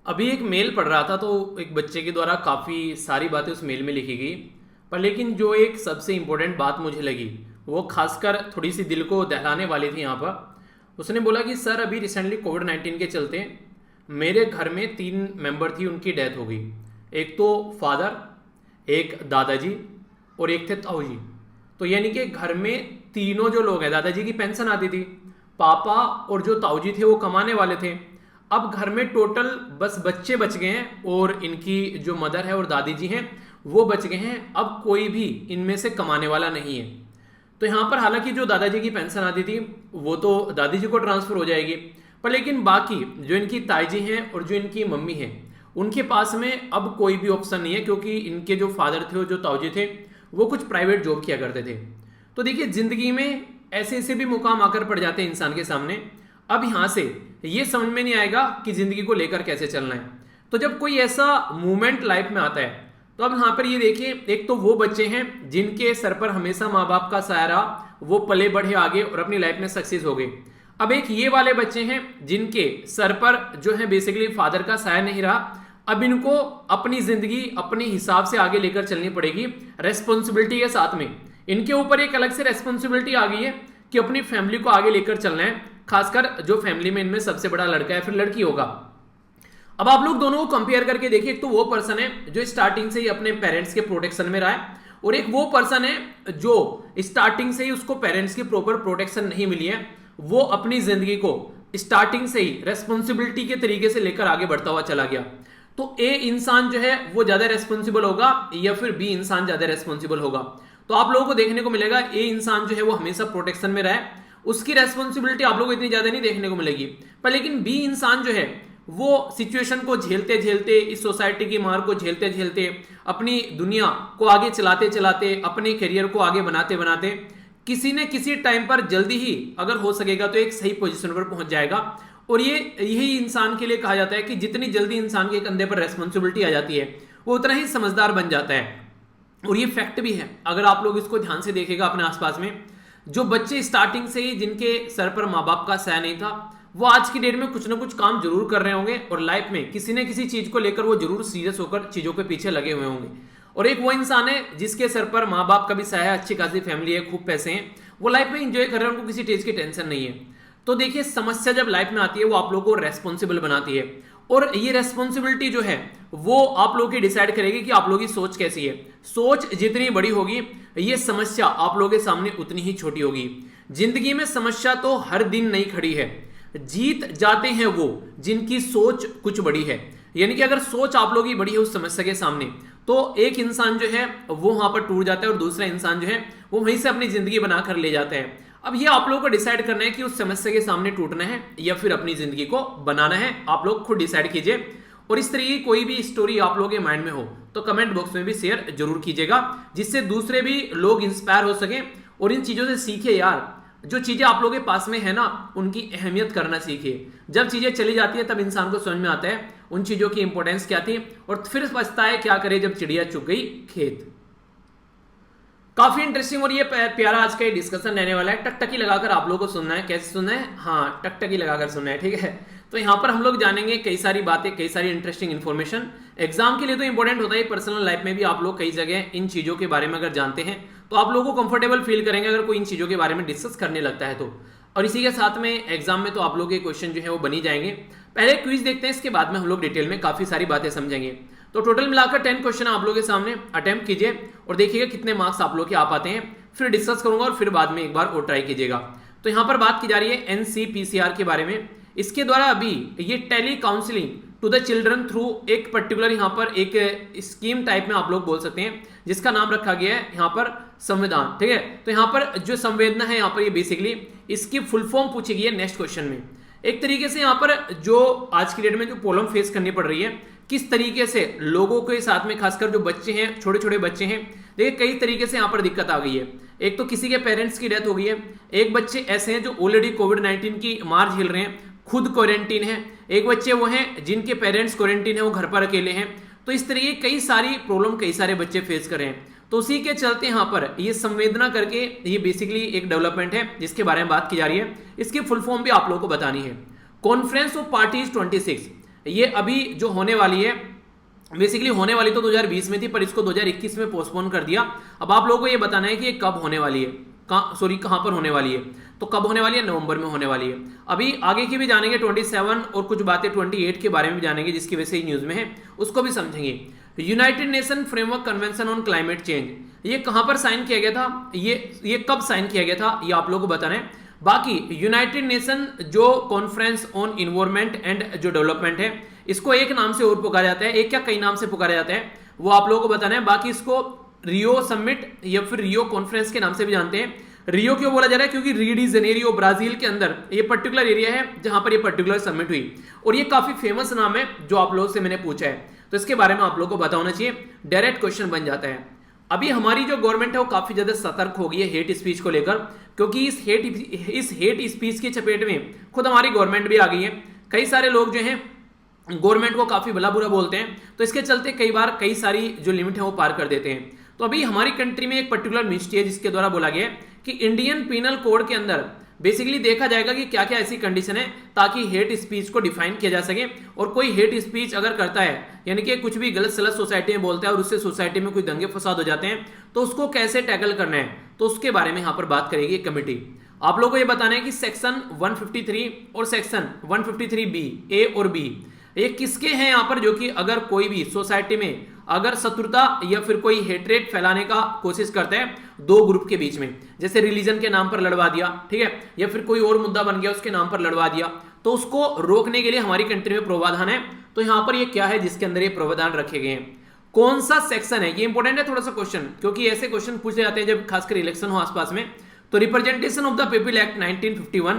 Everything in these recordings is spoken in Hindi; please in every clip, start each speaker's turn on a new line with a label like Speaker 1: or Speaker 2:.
Speaker 1: अभी एक मेल पढ़ रहा था तो एक बच्चे के द्वारा काफ़ी सारी बातें उस मेल में लिखी गई। पर लेकिन जो एक सबसे इम्पोर्टेंट बात मुझे लगी वो खासकर थोड़ी सी दिल को दहलाने वाली थी यहाँ पर। उसने बोला कि सर अभी रिसेंटली कोविड-19 के चलते मेरे घर में 3 मेंबर थी, उनकी डेथ हो गई। एक तो फादर, एक दादाजी और एक थे ताऊ जी। तो यानी कि घर में तीनों जो लोग हैं, दादाजी की पेंशन आती थी, पापा और जो ताऊ जी थे वो कमाने वाले थे। अब घर में टोटल बस बच्चे बच गए हैं और इनकी जो मदर है और दादी जी हैं वो बच गए हैं। अब कोई भी इनमें से कमाने वाला नहीं है। तो यहाँ पर हालांकि जो दादाजी की पेंशन आती थी वो तो दादी जी को ट्रांसफर हो जाएगी, पर लेकिन बाकी जो इनकी ताई जी हैं और जो इनकी मम्मी हैं उनके पास में अब कोई भी ऑप्शन नहीं है, क्योंकि इनके जो फादर थे और जो ताऊ जी थे वो कुछ प्राइवेट जॉब किया करते थे। तो देखिए जिंदगी में ऐसे ऐसे भी मुकाम आकर पड़ जाते हैं इंसान के सामने। अब यहां से ये समझ में नहीं आएगा कि जिंदगी को लेकर कैसे चलना है। तो जब कोई ऐसा मूवमेंट लाइफ में आता है तो अब यहां पर ये देखिए, एक तो वो बच्चे हैं जिनके सर पर हमेशा माँ बाप का साया रहा, वो पले बढ़े आगे और अपनी लाइफ में सक्सेस हो गए। अब एक ये वाले बच्चे हैं जिनके सर पर जो है बेसिकली फादर का साया नहीं रहा। अब इनको अपनी जिंदगी अपने हिसाब से आगे लेकर चलनी पड़ेगी, रेस्पॉन्सिबिलिटी के साथ में। इनके ऊपर एक अलग से रेस्पॉन्सिबिलिटी आ गई है कि अपनी फैमिली को आगे लेकर चलना है, खासकर जो फैमिली में इनमें सबसे बड़ा लड़का है फिर लड़की होगा। अब आप लोग दोनों को कंपेयर करके देखिए, एक तो वो पर्सन है जो स्टार्टिंग से ही अपने पेरेंट्स के प्रोटेक्शन में रहा है, और एक वो पर्सन है जो स्टार्टिंग से ही उसको पेरेंट्स की प्रॉपर प्रोटेक्शन नहीं मिली है। वो अपनी जिंदगी को स्टार्टिंग से ही रेस्पॉन्सिबिलिटी के तरीके से लेकर आगे बढ़ता हुआ चला गया। तो ए इंसान जो है वो ज्यादा रेस्पॉन्सिबल होगा या फिर बी इंसान ज्यादा रेस्पॉन्सिबल होगा? तो आप लोगों को देखने को मिलेगा ए इंसान जो है वो हमेशा प्रोटेक्शन में रहा है, उसकी रेस्पॉन्सिबिलिटी आप लोगों को इतनी ज्यादा नहीं देखने को मिलेगी। पर लेकिन बी इंसान जो है वो सिचुएशन को झेलते झेलते, इस सोसाइटी की मार को झेलते झेलते, अपनी दुनिया को आगे चलाते चलाते, अपने करियर को आगे बनाते बनाते किसी न किसी टाइम पर जल्दी ही अगर हो सकेगा तो एक सही पोजीशन पर पहुंच जाएगा। और ये यही इंसान के लिए कहा जाता है कि जितनी जल्दी इंसान के कंधे पर रेस्पॉन्सिबिलिटी आ जाती है वो उतना ही समझदार बन जाता है। और ये फैक्ट भी है, अगर आप लोग इसको ध्यान से देखेगा अपने आसपास में, जो बच्चे स्टार्टिंग से ही जिनके सर पर माँ बाप का साया नहीं था वो आज की डेट में कुछ ना कुछ काम जरूर कर रहे होंगे और लाइफ में किसी न किसी चीज को लेकर वो जरूर सीरियस होकर चीजों के पीछे लगे हुए होंगे। और एक वो इंसान है जिसके सर पर माँ बाप का भी साया है, अच्छी खासी फैमिली है, खूब पैसे हैं, वो लाइफ में इंजॉय कर रहे हैं, उनको किसी चीज की टेंशन नहीं है। तो देखिए समस्या जब लाइफ में आती है वो आप लोगों को रेस्पॉन्सिबल बनाती है, और ये रेस्पॉन्सिबिलिटी जो है वो आप लोगों की डिसाइड करेगी कि आप लोगों की सोच कैसी है। सोच जितनी बड़ी होगी ये समस्या आप लोगों के सामने उतनी ही छोटी होगी। जिंदगी में समस्या तो हर दिन नहीं खड़ी है, जीत जाते हैं वो जिनकी सोच कुछ बड़ी है। यानी कि अगर सोच आप लोगों की बड़ी है उस समस्या के सामने तो एक इंसान जो है वो वहां पर टूट जाता है और दूसरा इंसान जो है वो वहीं से अपनी जिंदगी बनाकर ले जाता है। अब ये आप लोगों को डिसाइड करना है कि उस समस्या के सामने टूटना है या फिर अपनी जिंदगी को बनाना है, आप लोग खुद डिसाइड कीजिए। और इस तरीके की कोई भी स्टोरी आप लोगों के माइंड में हो तो कमेंट बॉक्स में भी शेयर जरूर कीजिएगा, जिससे दूसरे भी लोग इंस्पायर हो सके और इन चीजों से सीखे। यार जो चीजें आप लोगों के पास में है ना उनकी अहमियत करना सीखिए। जब चीजें चली जाती है तब इंसान को समझ में आता है उन चीजों की इंपॉर्टेंस क्या थी, और फिर पछता है क्या करे जब चिड़िया चुग गई खेत। काफी इंटरेस्टिंग और ये प्यारा आज का ये डिस्कशन रहने वाला है। टकटकी लगाकर आप लोगों को सुनना है। कैसे सुनना है? हाँ, टकटकी लगाकर सुनना है, ठीक है। तो यहाँ पर हम लोग जानेंगे कई सारी बातें, कई सारी इंटरेस्टिंग इन्फॉर्मेशन। एग्जाम के लिए तो इंपॉर्टेंट होता है, पर्सनल लाइफ में भी आप लोग कई जगह इन चीजों के बारे में अगर जानते हैं तो आप लोगों को कंफर्टेबल फील करेंगे अगर कोई इन चीजों के बारे में डिस्कस करने लगता है तो। और इसी के साथ में एग्जाम में तो आप लोग के क्वेश्चन जो है वो बनी जाएंगे। पहले क्विज देखते हैं, इसके बाद में हम लोग डिटेल में काफी सारी बातें समझेंगे। तो टोटल मिलाकर 10 क्वेश्चन आप लोगों के सामने अटेम्प्ट कीजिए और देखिएगा कितने मार्क्स आप लोग के आ पाते हैं। फिर डिस्कस करूंगा और फिर बाद में एक बार और ट्राई कीजिएगा। तो यहाँ पर बात की जा रही है एनसीपीसीआर के बारे में। इसके द्वारा अभी ये tele counselling to the children through एक पर्टिकुलर यहाँ पर एक स्कीम टाइप में आप लोग बोल सकते हैं, जिसका नाम रखा गया है यहाँ पर संविधान, ठीक है। तो यहाँ पर जो संवेदना है यहाँ पर ये बेसिकली इसकी फुल फॉर्म पूछी गई है नेक्स्ट क्वेश्चन में। एक तरीके से यहाँ पर जो आज की डेट में जो प्रॉब्लम फेस करनी पड़ रही है, किस तरीके से लोगों के साथ में, खासकर जो बच्चे हैं, छोटे छोटे बच्चे हैं, देखिए कई तरीके से यहाँ पर दिक्कत आ गई है। एक तो किसी के पेरेंट्स की डेथ हो गई है, एक बच्चे ऐसे हैं जो ऑलरेडी कोविड-19 की मार झेल रहे हैं, खुद क्वारंटीन है, एक बच्चे वो हैं जिनके पेरेंट्स क्वारंटीन है, वो घर पर अकेले हैं। तो इस तरीके कई सारी प्रॉब्लम कई सारे बच्चे फेस कर रहे हैं। तो उसी के चलते यहाँ पर ये संवेदना करके ये बेसिकली एक डेवलपमेंट है जिसके बारे में बात की जा रही है। इसकी फुल फॉर्म भी आप लोगों को बतानी है। कॉन्फ्रेंस ऑफ पार्टीज 26 ये अभी जो होने वाली है, बेसिकली होने वाली तो 2020 में थी, पर इसको 2021 में पोस्टपोन कर दिया। अब आप लोगों को ये बताना है कि ये कब होने वाली है, कहाँ पर होने वाली है। तो कब होने वाली है? नवंबर में होने वाली है। अभी आगे की भी जानेंगे 27 और कुछ बातें 28 के बारे में भी जानेंगे, जिसकी वजह से न्यूज में है, उसको भी समझेंगे। United nation framework convention on climate change, ये कहां पर साइन किया गया था, ये कब साइन किया गया था, ये आप लोगों को बताना है। बाकी यूनाइटेड नेशन जो कॉन्फ्रेंस ऑन इन्वायरमेंट एंड जो डेवलपमेंट है, इसको एक नाम से और पुकारा जाता है, एक क्या कई नाम से पुकारा जाता है, वो आप लोगों को बताना है। बाकी इसको रियो समिट या फिर रियो कॉन्फ्रेंस के नाम से भी जानते हैं। रियो क्यों बोला जा रहा है? क्योंकि री डी जेनेरियो ब्राजील के अंदर ये पर्टिकुलर एरिया है जहां पर ये पर्टिकुलर समिट हुई, और ये काफी फेमस नाम है जो आप लोगों से मैंने पूछा है, तो इसके बारे में आप लोगों को पता होना चाहिए, डायरेक्ट क्वेश्चन बन जाता है। अभी हमारी जो गवर्नमेंट है वो काफी ज्यादा सतर्क हो गई है हेट स्पीच को लेकर, क्योंकि इस हेट स्पीच की चपेट में खुद हमारी गवर्नमेंट भी आ गई है। कई सारे लोग जो हैं गवर्नमेंट को काफी भला बुरा बोलते हैं, तो इसके चलते कई बार कई सारी जो लिमिट है वो पार कर देते हैं। तो अभी हमारी कंट्री में एक पर्टिकुलर मिनिस्ट्री है जिसके द्वारा बोला गया है कि इंडियन पीनल कोड के अंदर बेसिकली देखा जाएगा कि क्या क्या ऐसी कंडीशन है ताकि हेट स्पीच को डिफाइन किया जा सके, और कोई हेट स्पीच अगर करता है यानी कि कुछ भी गलत सलत सोसाइटी में बोलता है और उससे सोसाइटी में कोई दंगे फसाद हो जाते हैं, तो उसको कैसे टैकल करना है, तो उसके बारे में यहां पर बात करेगी कमेटी। आप लोगों को यह बताना है कि सेक्शन 153 और सेक्शन 153B ए और बी ये किसके हैं यहाँ पर, जो कि अगर कोई भी सोसाइटी में अगर शत्रुता या फिर कोई हेट्रेट फैलाने का कोशिश करते हैं दो ग्रुप के बीच में, जैसे रिलीजन के नाम पर लड़वा दिया, ठीक है, या फिर कोई और मुद्दा बन गया उसके नाम पर लड़वा दिया, तो उसको रोकने के लिए हमारी कंट्री में प्रावधान है। तो यहां पर ये क्या है जिसके अंदर ये प्रावधान रखे गए हैं, कौन सा सेक्शन है, ये इंपॉर्टेंट है थोड़ा सा क्वेश्चन, क्योंकि ऐसे क्वेश्चन पूछे जाते हैं जब खासकर इलेक्शन हो आसपास में। तो representation of the people act 1951,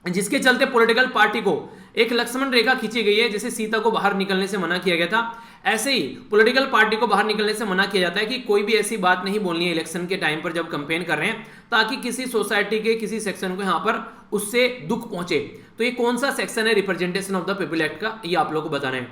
Speaker 1: जिसके चलते पॉलिटिकल पार्टी को एक लक्ष्मण रेखा खींची गई है, जैसे सीता को बाहर निकलने से मना किया गया था, ऐसे ही पॉलिटिकल पार्टी को बाहर निकलने से मना किया जाता है कि कोई भी ऐसी बात नहीं बोलनी है इलेक्शन के टाइम पर जब कैंपेन कर रहे हैं, ताकि किसी सोसाइटी के किसी सेक्शन को यहां पर उससे दुख पहुंचे। तो ये कौन सा सेक्शन है representation of the people act का, ये आप लोगों को बताना है।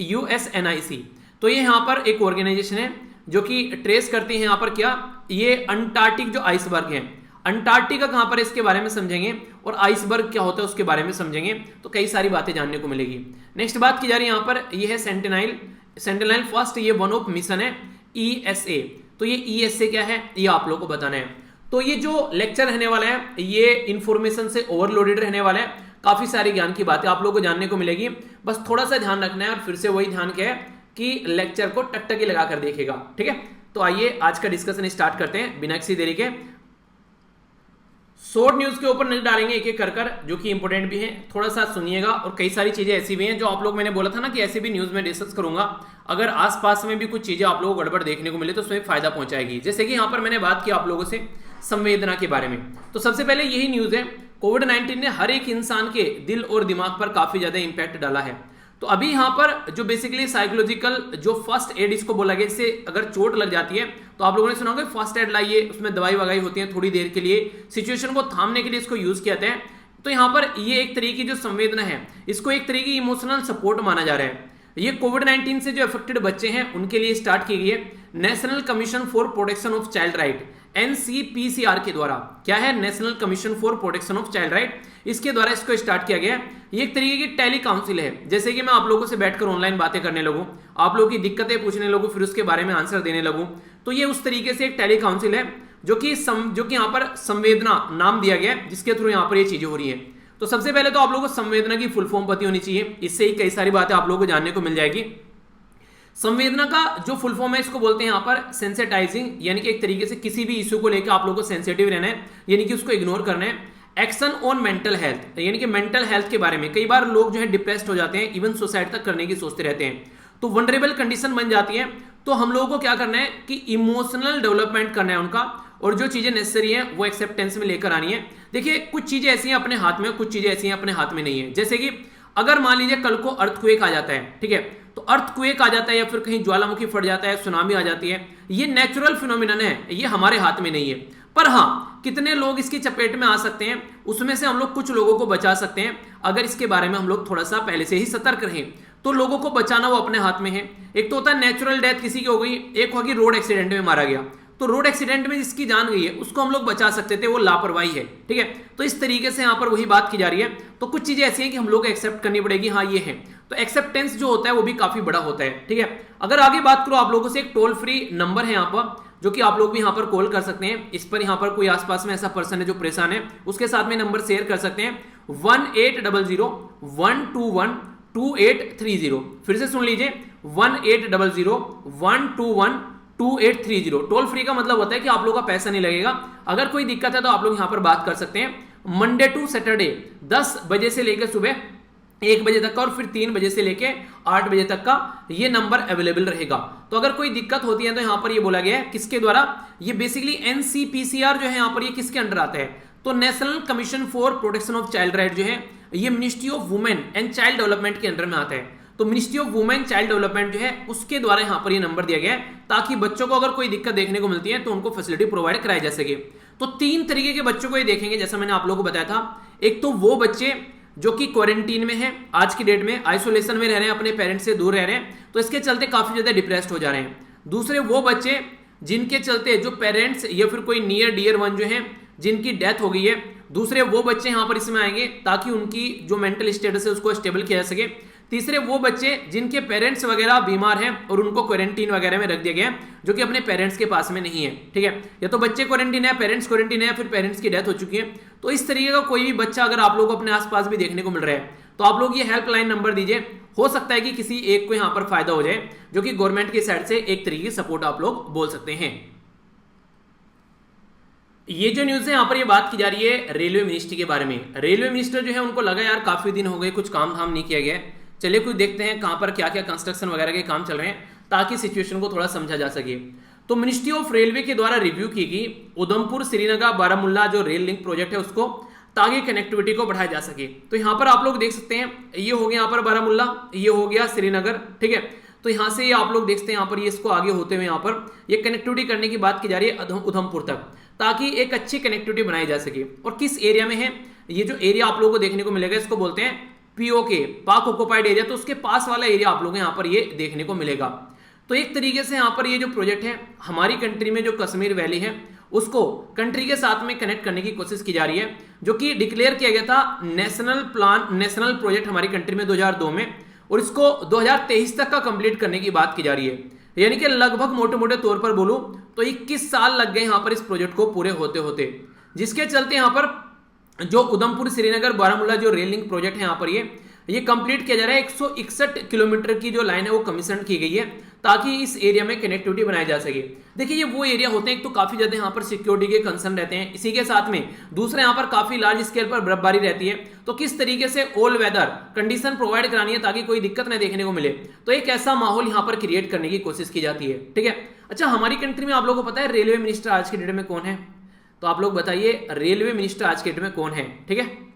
Speaker 1: USNIC, तो ये यहां पर एक ऑर्गेनाइजेशन है जो कि ट्रेस करती है यहां पर क्या, ये अंटार्कटिक जो आइसबर्ग है, अंटार्कटिका कहां पर इसके बारे में समझेंगे, और आइसबर्ग क्या होता है उसके बारे में समझेंगे, तो कई सारी बातें जानने को मिलेगी। नेक्स्ट बात की जा रही है यहां पर, ये है सेंटिनल फर्स्ट, ये वन ऑफ मिशन है ESA। तो ये ESA क्या है ये आप लोगों को बताना है। तो ये जो लेक्चर रहने वाला है ये इंफॉर्मेशन से ओवरलोडेड रहने वाला है, काफी सारी ज्ञान की बातें आप लोगों को जानने को मिलेगी, बस थोड़ा सा ध्यान रखना है, और फिर से वही ध्यान क्या है कि लेक्चर को टकटकी लगा कर देखेगा, ठीक है। तो आइए आज का डिस्कशन स्टार्ट करते हैं बिना किसी देरी के। शॉर्ट न्यूज के ऊपर नहीं डालेंगे एक एक कर जो कि इंपॉर्टेंट भी है, थोड़ा सा सुनिएगा, और कई सारी चीजें ऐसी भी हैं जो आप लोग, मैंने बोला था ना कि ऐसी भी न्यूज में डिस्कस करूंगा, अगर आसपास में भी कुछ चीजें आप लोगों को गड़बड़ देखने को मिले तो उसमें फायदा पहुंचाएगी। जैसे कि यहां पर मैंने बात की आप लोगों से संवेदना के बारे में, तो सबसे पहले यही न्यूज है, कोविड-19 ने हर एक इंसान के दिल और दिमाग पर काफी ज्यादा इंपैक्ट डाला है। तो अभी यहां पर जो बेसिकली साइकोलॉजिकल जो फर्स्ट एड इसको बोला गया, इससे अगर चोट लग जाती है तो आप लोगों ने सुना होगा फर्स्ट एड लाइए, उसमें दवाई वगाई होती है थोड़ी देर के लिए, सिचुएशन को थामने के लिए इसको यूज किया जाता है। तो यहां पर ये एक तरीके की जो संवेदना है, इसको एक तरीके की इमोशनल सपोर्ट माना जा रहा है। ये कोविड-19 से जो अफेक्टेड बच्चे हैं उनके लिए स्टार्ट की गई है national commission for protection of child right, NCPCR के द्वारा। क्या है? National commission for protection of child right, इसके द्वारा इसको स्टार्ट किया गया। ये एक तरीके की टेली काउंसिल है, जैसे कि मैं आप लोगों से बैठकर ऑनलाइन बातें करने लगूं, आप लोगों की दिक्कतें पूछने लगूं, फिर उसके बारे में आंसर देने लगूं, तो ये उस तरीके से एक टेली काउंसिल है जो कि यहाँ पर संवेदना नाम दिया गया है, जिसके थ्रू यहाँ पर ये चीजें हो रही है। तो सबसे पहले तो आप लोगों को संवेदना की फुल फॉर्म पता होनी चाहिए, इससे ही कई सारी बातें आप लोगों को जानने को मिल जाएगी। संवेदना का जो फुल फॉर्म है इसको बोलते हैं यहाँ पर सेंसिटाइजिंग, यानी कि एक तरीके से किसी भी इशू को लेकर आप लोगों को सेंसिटिव रहना है, यानी कि उसको इग्नोर करना है। एक्शन ऑन मेंटल हेल्थ, यानी कि मेंटल हेल्थ के बारे में कई बार लोग जो है डिप्रेस्ड हो जाते हैं, इवन सुसाइड तक करने की सोचते रहते हैं, तो वनरेबल कंडीशन बन जाती है। तो हम लोगों को क्या करना है कि इमोशनल डेवलपमेंट करना है उनका, और जो चीजें नेसेसरी है वो एक्सेप्टेंस में लेकर आनी है। देखिए कुछ चीजें ऐसी हैं अपने हाथ में, कुछ चीजें ऐसी हैं अपने हाथ में नहीं है। जैसे कि अगर मान लीजिए कल को अर्थक्वेक आ जाता है, ठीक है, तो अर्थक्वेक आ जाता है या फिर कहीं ज्वालामुखी फट जाता है, सुनामी आ जाती है, ये नेचुरल फिनोमिनन है, ये हमारे हाथ में नहीं है। पर हाँ, कितने लोग इसकी चपेट में आ सकते हैं, उसमें से हम लोग कुछ लोगों को बचा सकते हैं अगर इसके बारे में हम लोग थोड़ा सा पहले से ही सतर्क रहें। तो लोगों को बचाना वो अपने हाथ में है। एक तो होता है नेचुरल डेथ किसी की हो गई, एक होगी रोड एक्सीडेंट में मारा गया, तो रोड एक्सीडेंट में जिसकी जान गई है उसको हम लोग बचा सकते थे, वो लापरवाही है, ठीक है। तो इस तरीके से यहाँ पर वही बात की जा रही है। तो कुछ चीजें ऐसी हैं कि हम लोग एक्सेप्ट करनी पड़ेगी, हाँ ये है। तो एक्सेप्टेंस जो होता है वो भी काफी बड़ा होता है, ठीक है। अगर आगे बात करो आप लोगों से, एक टोल फ्री नंबर है यहाँ पर जो कि आप लोग भी यहाँ पर कॉल कर सकते हैं। इस पर यहाँ पर कोई आसपास में ऐसा पर्सन है जो परेशान है, उसके साथ में नंबर शेयर कर सकते हैं 1800-121-2830। फिर से सुन लीजिए 1800-121-2830। टोल फ्री का मतलब होता है कि आप लोगों का पैसा नहीं लगेगा। अगर कोई दिक्कत है तो आप लोग यहाँ पर बात कर सकते हैं। मंडे टू सैटरडे 10 बजे से लेकर सुबह 1 बजे तक का और फिर 3 बजे से लेके 8 बजे तक का ये नंबर अवेलेबल रहेगा। तो अगर कोई दिक्कत होती है तो यहाँ पर ये बोला गया है किसके द्वारा, ये बेसिकली एनसीपीसीआर जो है यहाँ पर ये किसके अंडर आता है, तो national commission for protection of child right जो है ये ministry of women and child development के अंडर में आता है। तो ministry of women child development जो है उसके द्वारा यहाँ पर ये नंबर दिया गया है ताकि बच्चों को अगर कोई दिक्कत देखने को मिलती है तो उनको फैसिलिटी प्रोवाइड कराई जा सके। तो 3 तरीके के बच्चों को ये देखेंगे, जैसा मैंने आप लोगों को बताया था। एक तो वो बच्चे जो कि क्वारंटीन में है, आज की डेट में आइसोलेशन में रह रहे हैं, अपने पेरेंट्स से दूर रह रहे हैं, तो इसके चलते काफी ज्यादा डिप्रेस्ड हो जा रहे हैं। दूसरे वो बच्चे जिनके चलते जो पेरेंट्स या फिर कोई नियर डियर वन जो है जिनकी डेथ हो गई है, दूसरे वो बच्चे यहाँ पर इसमें आएंगे ताकि उनकी जो मेंटल स्टेटस है उसको स्टेबल किया जा सके। तीसरे वो बच्चे जिनके पेरेंट्स वगैरह बीमार हैं और उनको क्वारंटीन वगैरह में रख दिया गया है जो कि अपने पेरेंट्स के पास में नहीं है, ठीक है। या तो बच्चे क्वारंटीन है, पेरेंट्स क्वारंटीन है, या फिर पेरेंट्स की डेथ हो चुकी है। तो इस तरीके का कोई भी बच्चा अगर आप लोग अपने आसपास भी देखने को मिल रहा है तो आप लोग ये हेल्पलाइन नंबर दीजिए। हो सकता है कि किसी एक को यहाँ पर फायदा हो जाए, जो कि गवर्नमेंट की साइड से एक तरीके की सपोर्ट आप लोग बोल सकते हैं। ये जो न्यूज है यहाँ पर ये बात की जा रही है रेलवे मिनिस्ट्री के बारे में। रेलवे मिनिस्टर जो है उनको लगा यार काफी दिन हो गए कुछ काम धाम नहीं किया गया, चलिए कुछ देखते हैं कहां पर क्या क्या कंस्ट्रक्शन वगैरह के काम चल रहे हैं ताकि सिचुएशन को थोड़ा समझा जा सके। तो मिनिस्ट्री ऑफ रेलवे के द्वारा रिव्यू की गई उधमपुर श्रीनगर बारामुल्ला जो रेल लिंक प्रोजेक्ट है उसको, ताकि कनेक्टिविटी को बढ़ाया जा सके। तो यहाँ पर आप लोग देख सकते हैं ये हो गया यहाँ पर बारामुल्ला, ये हो गया श्रीनगर, ठीक है। तो यहाँ से आप लोग देखते हैं यहाँ पर ये इसको आगे होते हुए यहाँ पर ये कनेक्टिविटी करने की बात की जा रही है उधमपुर तक, ताकि एक अच्छी कनेक्टिविटी बनाई जा सके। और किस एरिया में है ये जो एरिया आप लोगों को देखने को मिलेगा, इसको बोलते हैं पीओके, पाक ऑक्युपाइड एरिया। तो उसके पास वाला एरिया आप लोग यहाँ पर ये देखने को मिलेगा। तो एक तरीके से यहाँ पर ये जो प्रोजेक्ट है हमारी कंट्री में जो कश्मीर वैली है उसको कंट्री के साथ में कनेक्ट करने की कोशिश की जा रही है, जो कि डिक्लेयर किया गया था नेशनल प्रोजेक्ट हमारी कंट्री में 2002 में, और इसको 2023 तक का कंप्लीट करने की बात की जा रही है। यानी कि लगभग मोटे मोटे तौर पर बोलूं तो 21 साल लग गए यहाँ पर इस प्रोजेक्ट को पूरे होते होते, जिसके चलते यहाँ पर जो उधमपुर श्रीनगर बारामुल्ला जो रेल लिंक प्रोजेक्ट है यहाँ पर ये कंप्लीट किया जा रहा है। 161 किलोमीटर की जो लाइन है वो कमीशन की गई है ताकि इस एरिया में कनेक्टिविटी बनाई जा सके। देखिए ये वो एरिया होते हैं एक तो काफी ज्यादा यहाँ पर सिक्योरिटी के कंसर्न रहते हैं, इसी के साथ में दूसरा यहाँ पर काफी लार्ज स्केल पर बर्फबारी रहती है। तो किस तरीके से ऑल वेदर कंडीशन प्रोवाइड करानी है ताकि कोई दिक्कत न देखने को मिले, तो एक ऐसा माहौल यहाँ पर क्रिएट करने की कोशिश की जाती है, ठीक है। अच्छा, हमारी कंट्री में आप लोगों को पता है रेलवे मिनिस्टर आज की डेट में कौन है? तो आप लोग बताइए रेलवे मिनिस्टर आज के डेट में कौन है, ठीक है।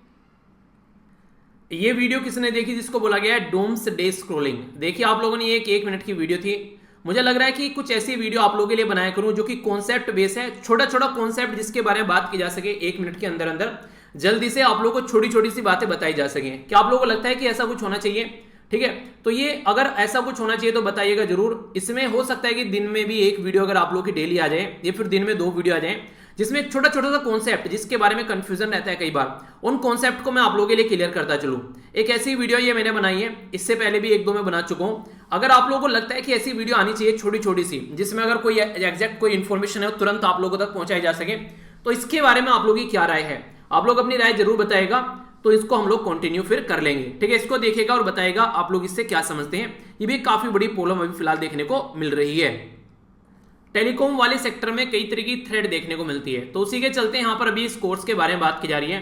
Speaker 1: ये वीडियो किसने देखी जिसको बोला गया है डोम्स डे स्क्रोलिंग। देखिए आप लोगों ने ये 1 मिनट की वीडियो थी। मुझे लग रहा है कि कुछ ऐसी वीडियो आप लोगों के लिए बनाया करूं जो कि कॉन्सेप्ट बेस है, छोटा छोटा कॉन्सेप्ट जिसके बारे में बात की जा सके 1 मिनट के अंदर अंदर, जल्दी से आप लोगों को छोटी छोटी सी बातें बताई जा सके। क्या आप लोगों को लगता है कि ऐसा कुछ होना चाहिए? ठीक है, तो ये अगर ऐसा कुछ होना चाहिए तो बताइएगा जरूर। इसमें हो सकता है कि दिन में भी 1 वीडियो अगर आप लोगों की डेली आ जाए या फिर दिन में 2 वीडियो आ जाए, जिसमें एक छोटा छोटा सा कॉन्सेप्ट जिसके बारे में कंफ्यूजन रहता है कई बार, उन कॉन्सेप्ट को मैं आप लोगों के लिए क्लियर करता चलूं। एक ऐसी वीडियो ये मैंने बनाई है, इससे पहले भी 1-2 में बना चुका हूं। अगर आप लोगों को लगता है कि ऐसी वीडियो आनी चाहिए छोटी छोटी सी, जिसमें अगर कोई एग्जैक्ट कोई इन्फॉर्मेशन है तुरंत आप लोगों तक पहुंचाई जा सके, तो इसके बारे में आप लोगों की क्या राय है? आप लोग अपनी राय जरूर बताएगा, तो इसको हम लोग कंटिन्यू फिर कर लेंगे, ठीक है। इसको देखेगा और बताएगा आप लोग इससे क्या समझते हैं। ये भी काफी बड़ी प्रॉब्लम अभी फिलहाल देखने को मिल रही है। टेलीकॉम वाले सेक्टर में कई तरह की थ्रेड देखने को मिलती है, तो उसी के चलते यहाँ पर अभी इस कोर्स के बारे में बात की जा रही है।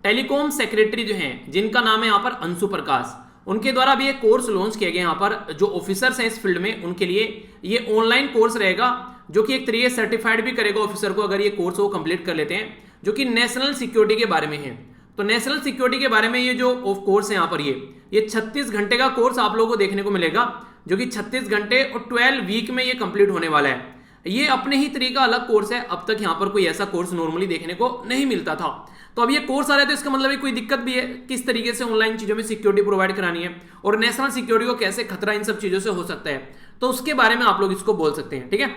Speaker 1: टेलीकॉम सेक्रेटरी जो हैं, जिनका नाम है यहाँ पर अंशु प्रकाश, उनके द्वारा भी एक कोर्स लॉन्च किया गया यहाँ पर। जो ऑफिसर्स हैं इस फील्ड में उनके लिए ये ऑनलाइन कोर्स रहेगा, जो कि एक तरीके सर्टिफाइड भी करेगा ऑफिसर को अगर ये कोर्स वो कंप्लीट कर लेते हैं, जो कि नेशनल सिक्योरिटी के बारे में है। तो नेशनल सिक्योरिटी के बारे में ये जो कोर्स है यहाँ पर ये 36 घंटे का कोर्स आप लोगों को देखने को मिलेगा, जो कि 36 घंटे और 12 वीक में ये कंप्लीट होने वाला है। ये अपने ही तरीका अलग कोर्स है, अब तक यहाँ पर कोई ऐसा कोर्स नॉर्मली देखने को नहीं मिलता था। तो अब ये कोर्स आ रहा है तो इसका मतलब है कोई दिक्कत भी है, किस तरीके से ऑनलाइन चीजों में सिक्योरिटी प्रोवाइड करानी है और नेशनल सिक्योरिटी को कैसे खतरा इन सब चीजों से हो सकता है, तो उसके बारे में आप लोग इसको बोल सकते हैं, ठीक है।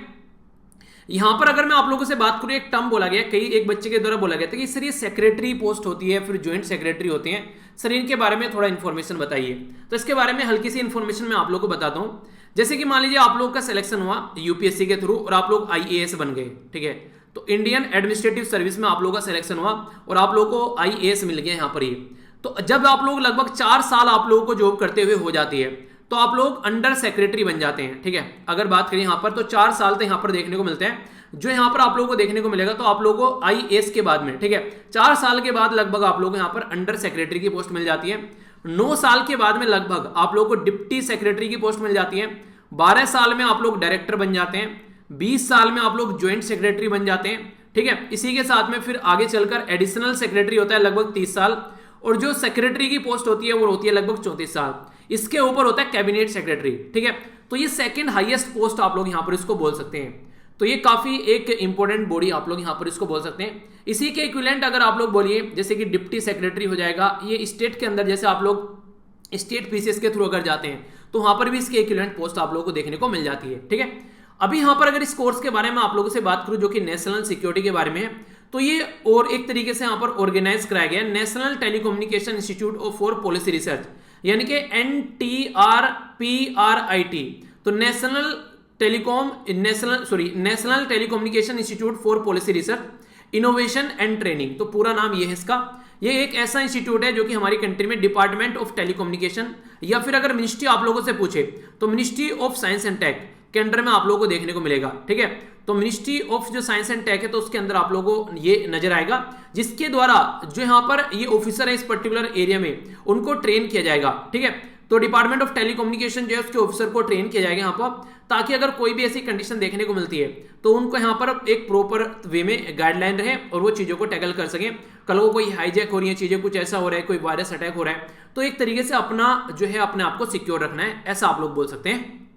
Speaker 1: यहां पर अगर मैं आप लोगों से बात करूं, एक टर्म बोला गया, एक बच्चे के द्वारा बोला गया था कि सर ये सेक्रेटरी पोस्ट होती है, फिर ज्वाइंट सेक्रेटरी होते हैं, सर इनके बारे में थोड़ा इन्फॉर्मेशन बताइए। तो इसके बारे में हल्की सी इन्फॉर्मेशन मैं आप लोगों को बताता हूं। जैसे कि मान लीजिए आप लोग का सिलेक्शन हुआ यूपीएससी के थ्रू और आप लोग आईएएस बन गए, ठीक है, तो इंडियन एडमिनिस्ट्रेटिव सर्विस में आप लोगों का सिलेक्शन हुआ और आप लोगों को आईएएस मिल गया यहाँ पर ये। तो जब आप लोग लगभग 4 साल आप लोगों को जॉब करते हुए हो जाती है तो आप लोग अंडर सेक्रेटरी बन जाते हैं, ठीक है। अगर बात करें यहाँ पर तो 4 साल तो यहाँ पर देखने को मिलते हैं। जो यहाँ पर आप लोगों को देखने को मिलेगा तो आप लोगों को आईएएस के बाद में, ठीक है, 4 साल के बाद लगभग आप लोगों को यहाँ पर अंडर सेक्रेटरी की पोस्ट मिल जाती है। 9 साल के बाद में लगभग आप लोगों को डिप्टी सेक्रेटरी की पोस्ट मिल जाती है। 12 साल में आप लोग डायरेक्टर बन जाते हैं। 20 साल में आप लोग ज्वाइंट सेक्रेटरी बन जाते हैं, ठीक है। इसी के साथ में फिर आगे चलकर एडिशनल सेक्रेटरी होता है लगभग 30 साल, और जो सेक्रेटरी की पोस्ट होती है वो होती है लगभग 34 साल। इसके ऊपर होता है कैबिनेट सेक्रेटरी, ठीक है। तो ये सेकंड हाईएस्ट पोस्ट आप लोग यहां पर इसको बोल सकते हैं। तो ये काफी एक इंपॉर्टेंट बॉडी आप लोग यहां पर इसको बोल सकते हैं। इसी के इक्विवेलेंट अगर आप लोग बोलिए जैसे कि डिप्टी सेक्रेटरी हो जाएगा, ये स्टेट के अंदर जैसे आप लोग स्टेट पीसीएस के थ्रू अगर जाते हैं तो वहां पर भी इसके इक्विवेलेंट पोस्ट आप लोगों को देखने को मिल जाती है, ठीक है। अभी यहां पर अगर इस कोर्स के बारे में आप लोगों से बात करूं जो कि नेशनल सिक्योरिटी के बारे में है, तो ये और एक तरीके से यहां पर ऑर्गेनाइज कराया गया national telecommunication institute for policy research, यानी कि NTRPRIT। तो national telecommunication institute for policy research, innovation and training, तो पूरा नाम ये है इसका। ये एक ऐसा इंस्टीट्यूट है जो कि हमारी कंट्री में डिपार्टमेंट ऑफ टेलीकम्युनिकेशन या फिर अगर मिनिस्ट्री आप लोगों से पूछे तो ministry of science and tech के अंडर में आप लोगों को देखने को मिलेगा, ठीक है। तो मिनिस्ट्री ऑफ जो साइंस एंड टेक है तो उसके अंदर आप लोगों को ये नजर आएगा, जिसके द्वारा जो यहाँ पर ये ऑफिसर है इस पर्टिकुलर एरिया में उनको ट्रेन किया जाएगा, ठीक है। तो डिपार्टमेंट ऑफ टेलीकम्युनिकेशन जो है उसके ऑफिसर को ट्रेन किया जाएगा यहाँ पर, ताकि अगर कोई भी ऐसी कंडीशन देखने को मिलती है तो उनको यहाँ पर एक प्रॉपर वे में गाइडलाइन रहे और वो चीजों को टैकल कर सकें। कल को कोई हाईजैक हो रही है चीजें, कुछ ऐसा हो रहा है, कोई वायरस अटैक हो रहा है, तो एक तरीके से अपना जो है अपने आप को सिक्योर रखना है, ऐसा आप लोग बोल सकते हैं।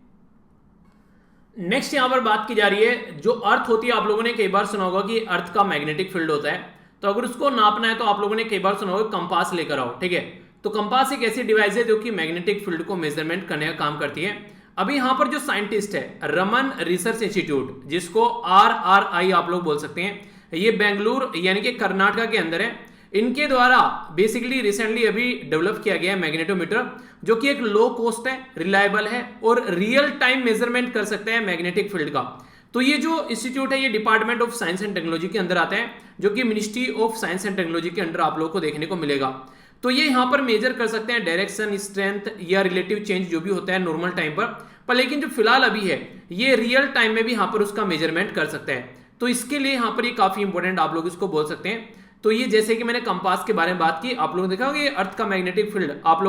Speaker 1: नेक्स्ट यहां पर बात की जा रही है जो अर्थ होती है, आप लोगों ने कई बार सुना होगा कि अर्थ का मैग्नेटिक फील्ड होता है, तो अगर उसको नापना है तो आप लोगों ने कई बार सुना होगा कंपास लेकर आओ, ठीक है। तो कंपास एक ऐसी डिवाइस है जो कि मैग्नेटिक फील्ड को मेजरमेंट करने का काम करती है। अभी यहां पर जो साइंटिस्ट है रमन रिसर्च इंस्टीट्यूट, जिसको RRI आप लोग बोल सकते हैं, ये बेंगलुरु यानी कि कर्नाटक के अंदर है। इनके द्वारा बेसिकली रिसेंटली अभी डेवलप किया गया है मैग्नेटोमीटर, जो कि एक लो कॉस्ट है, रिलायबल है और रियल टाइम मेजरमेंट कर सकता है मैग्नेटिक फील्ड का। तो ये जो इंस्टीट्यूट है ये department of science and technology के अंदर आता है, जो कि ministry of science and technology के अंदर आप लोगों को देखने को मिलेगा। तो ये यहाँ पर मेजर कर सकते हैं डायरेक्शन, स्ट्रेंथ या रिलेटिव चेंज जो भी होता है नॉर्मल टाइम पर लेकिन जो फिलहाल अभी है ये रियल टाइम में भी यहाँ पर उसका मेजरमेंट कर सकता है। तो इसके लिए यहाँ पर ये काफी इंपॉर्टेंट आप लोग इसको बोल सकते हैं। तो ये जैसे कि मैंने कंपास के बारे में बात की, आप लोगों ने देखा होगा ये अर्थ का मैग्नेटिक फील्ड आप